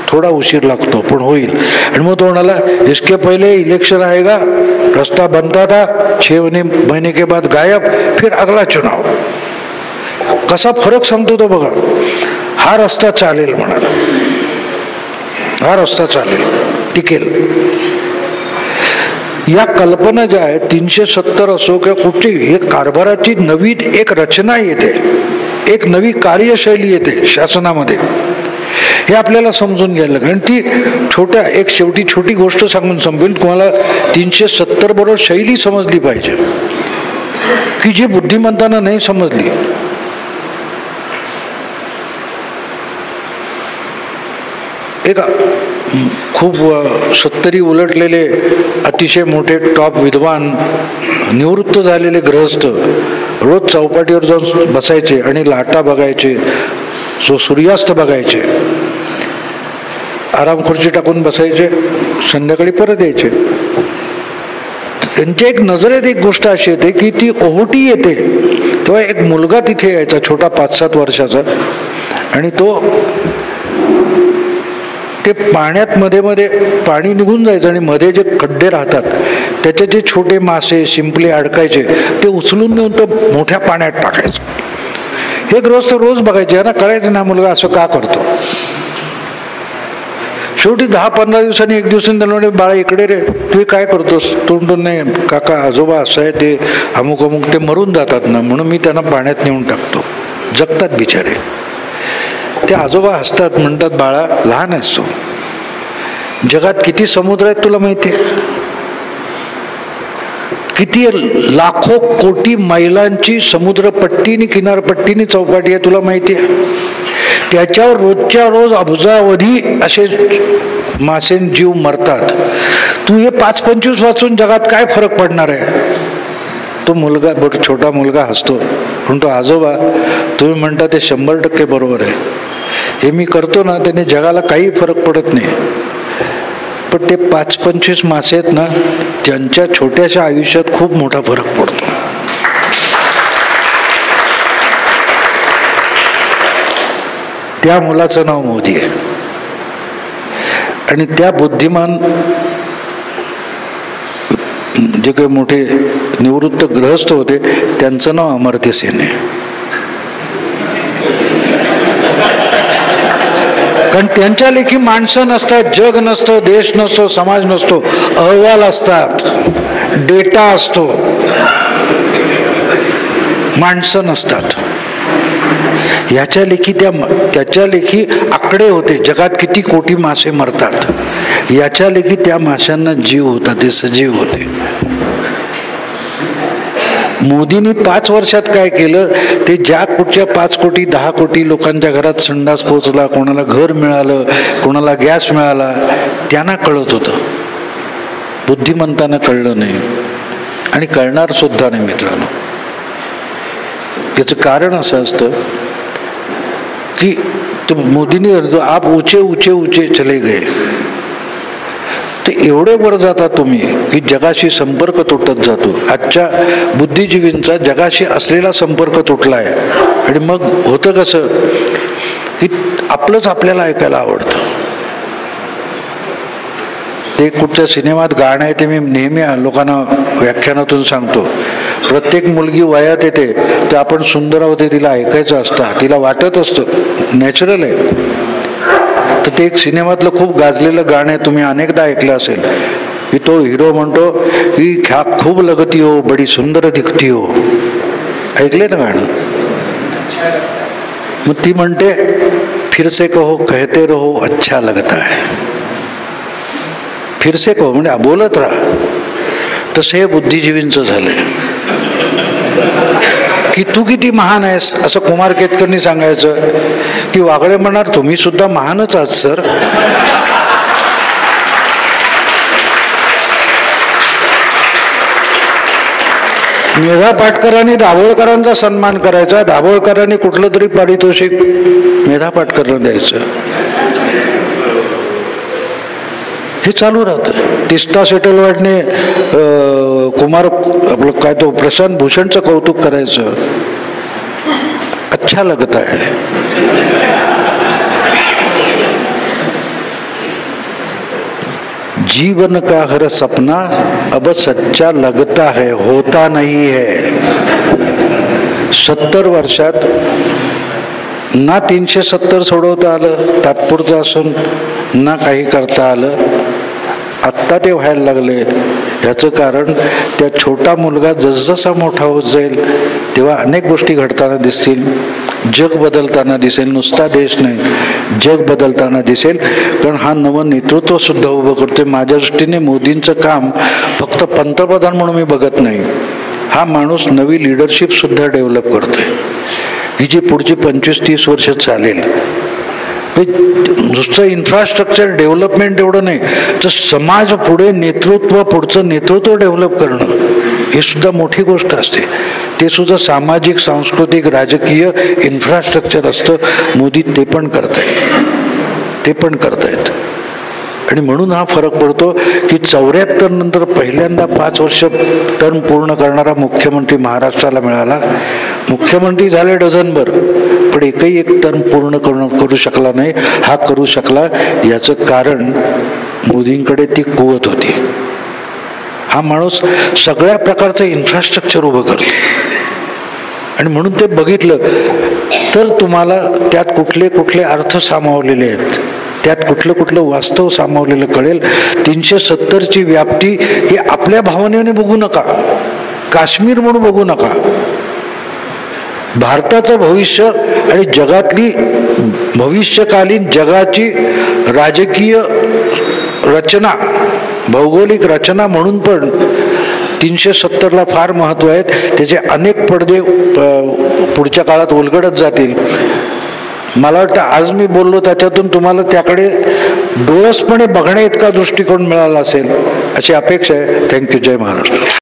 A: थोडा उशीर लागतो पण होईल. आणि मग तो म्हणाला इसके पहले इलेक्शन आएगा, रास्ता बनता था, 6 महीने के बाद गायब, फिर अगला चुनाव. कसा फरक सांगतो तो बघा. हा रस्ता चालेल म्हणाला, हा रस्ता चालेल, टिकेल. या कल्पना ज्या आहेत 370 असो किंवा कुठली, एक कारभाराची नवीन एक रचना येते, एक नवी कार्यशैली येते शासनामध्ये, हे आपल्याला समजून घ्यायला लागेल. आणि ती छोट्या एक शेवटी छोटी गोष्ट सांगून संपेल. तुम्हाला 370 बरोबर शैली समजली पाहिजे की जी बुद्धिमत्तांना नाही समजली. एक खूप 70 उलटलेले अतिशय मोठे टॉप विद्वान निवृत्त झालेले गृहस्थ रोज चौपाटीवर जाऊन बसायचे आणि लाटा बघायचे, जो सूर्यास्त बघायचे, आराम खुर्ची टाकून बसायचे, संध्याकाळी परत यायचे. त्यांच्या एक नजरेत एक गोष्ट अशी येते की ती ओहोटी येते तेव्हा एक मुलगा तिथे यायचा, छोटा 5-7 वर्षाचा, आणि तो ते पाण्यात मध्ये मध्ये पाणी निघून जायचं आणि मध्ये जे खड्डे राहतात त्याचे जे छोटे मासे शिंपले अडकायचे ते उचलून नेऊन तो मोठ्या पाण्यात टाकायचं. हे गृहस्थ रोज बघायचे, यांना कळायचं ना मुलगा असं का करतो. शेवटी 10-15 दिवसांनी एक दिवसांनी त्याला म्हणे, बाळा इकडे रे, तू काय करतोस. तो नाही काका, आजोबा असं आहे, ते अमुक अमुक ते मरून जातात ना, म्हणून मी त्यांना पाण्यात नेऊन टाकतो, जगतात बिचारे. ते आजोबा हसतात, म्हणतात बाळा लहान आहेस तू, जगात किती समुद्र आहेत तुला माहिती आहे, किती लाखो कोटी मैलांची समुद्रपट्टीनी किनारपट्टीनी चौपाटी आहे तुला माहिती आहे. त्याच्यावर रोजच्या रोज अब्जावधी असे मासे जीव मरतात. तू हे 5-25 वाचून जगात काय फरक पडणार आहे. तो मुलगा छोटा मुलगा हसतो, म्हणतो आजोबा तुम्ही म्हणता ते 100% बरोबर आहे, हे मी करतो ना त्याने जगाला काही फरक पडत नाही. पण ते 5-25 मासे आहेत ना, त्यांच्या छोट्याशा आयुष्यात खूप मोठा फरक पडतो. त्या मुलाचं नाव मोदी आहे. आणि त्या बुद्धिमान जे काही मोठे निवृत्त गृहस्थ होते त्यांचं नाव अमर्त्य सेन आहे. कारण त्यांच्या लेखी माणसं नसतात, जग नसतं, देश नसतो, समाज नसतो, अहवाल असतात, डेटा असतो, माणसं नसतात. याच्या लेखी त्याच्या लेखी आकडे होते, जगात किती कोटी मासे मरतात, याच्या लेखी त्या माशांना जीव होता, ते सजीव होते. मोदींनी 5 वर्षात काय केलं ते ज्या कुठच्या 5 कोटी 10 कोटी लोकांच्या घरात संडास पोचला, कोणाला घर मिळालं, कोणाला गॅस मिळाला, त्यांना कळत होतं. बुद्धिमंतांना कळलं नाही आणि कळणार सुद्धा नाही मित्रांनो. याचं कारण असं असतं की तो मोदींनी आप ऊंचे ऊंचे ऊंचे चले गए, ते एवढे वर जाता तुम्ही की जगाशी संपर्क तुटत जातो. आजच्या बुद्धिजीवींचा जगाशी असलेला संपर्क तुटलाय. आणि मग होतं कसं की आपलंच आपल्याला ऐकायला आवडतं. ते कुठच्या सिनेमात गाणं आहे ते मी नेहमी लोकांना व्याख्यानातून सांगतो. प्रत्येक मुलगी वयात येते तर आपण सुंदर होते तिला ऐकायचं असतं, तिला वाटत असतं, नॅचरल आहे. तर ते एक सिनेमातलं खूप गाजलेलं गाणं आहे, तुम्ही अनेकदा ऐकलं असेल की तो हिरो म्हणतो की ख्या खूप लगती हो, बडी सुंदर दिखती हो. ऐकले ना गाणं. मग ती म्हणते फिर से कहो कहते रहो अच्छा लगता है. फिर से कहो म्हणजे बोलत राहा. तसं हे बुद्धिजीवींचं झालंय. की तू किती महान आहेस असं कुमार केतकरनी सांगायचं, की वागळे म्हणणार तुम्ही सुद्धा महानच आहात सर. मेधा पाटकरांनी दाभोळकरांचा सन्मान करायचा, दाभोळकरांनी कुठलं तरी पारितोषिक मेधा पाटकरला द्यायचं. हे चालू राहतं. तिस्ता सेटलमेंटने कुमार आपलं काय तो प्रशांत भूषणचं कौतुक करायचं. अच्छा लगता है. जीवन का हर सपना अब सच्चा लगता है, होता नहीं है. 70 वर्षात ना 370 सोडवता आलं तात्पुरतं असून, ना काही करता आलं. आत्ता ते व्हायला लागले. याचं कारण त्या छोटा मुलगा जसजसा मोठा होत जाईल तेव्हा अनेक गोष्टी घडताना दिसतील. जग बदलताना दिसेल. नुसता देश नाही, जग बदलताना दिसेल. कारण हा नवं नेतृत्व सुद्धा उभं करतोय. माझ्या दृष्टीने मोदींचं काम फक्त पंतप्रधान म्हणून मी बघत नाही. हा माणूस नवी लिडरशिप सुद्धा डेव्हलप करतोय, की जी पुढची 25-30 वर्ष चालेल. नुसतं इन्फ्रास्ट्रक्चर डेव्हलपमेंट एवढं नाही, तर समाज पुढे पुढचं नेतृत्व डेव्हलप करणं ही सुद्धा मोठी गोष्ट असते. ते सुद्धा सामाजिक, सांस्कृतिक, राजकीय इन्फ्रास्ट्रक्चर असतं. मोदी ते पण करतायत. आणि म्हणून हा फरक पडतो की 74 नंतर पहिल्यांदा 5 वर्ष टर्म पूर्ण करणारा मुख्यमंत्री महाराष्ट्राला मिळाला. मुख्यमंत्री झाले डझनभर, पण एकही एक टर्म पूर्ण करू शकला नाही. हा करू शकला याचं कारण मोदींकडे ती कुवत होती. हा माणूस सगळ्या प्रकारचं इन्फ्रास्ट्रक्चर उभं करतो. आणि म्हणून ते बघितलं तर तुम्हाला त्यात कुठले कुठले अर्थ सामावलेले आहेत, त्यात कुठलं कुठलं वास्तव सामावलेलं कळेल. 370ची व्याप्ती ही आपल्या भावनेने बघू नका, काश्मीर म्हणून बघू नका. भारताचं भविष्य आणि जगातली भविष्यकालीन जगाची राजकीय रचना, भौगोलिक रचना म्हणून पण 370ला फार महत्व आहे. त्याचे अनेक पडदे पुढच्या काळात उलगडत जातील. मला वाटतं आज मी बोललो त्याच्यातून तुम्हाला त्याकडे डोळसपणे बघण्या इतका दृष्टिकोन मिळाला असेल अशी अपेक्षा आहे. थँक्यू. जय महाराष्ट्र.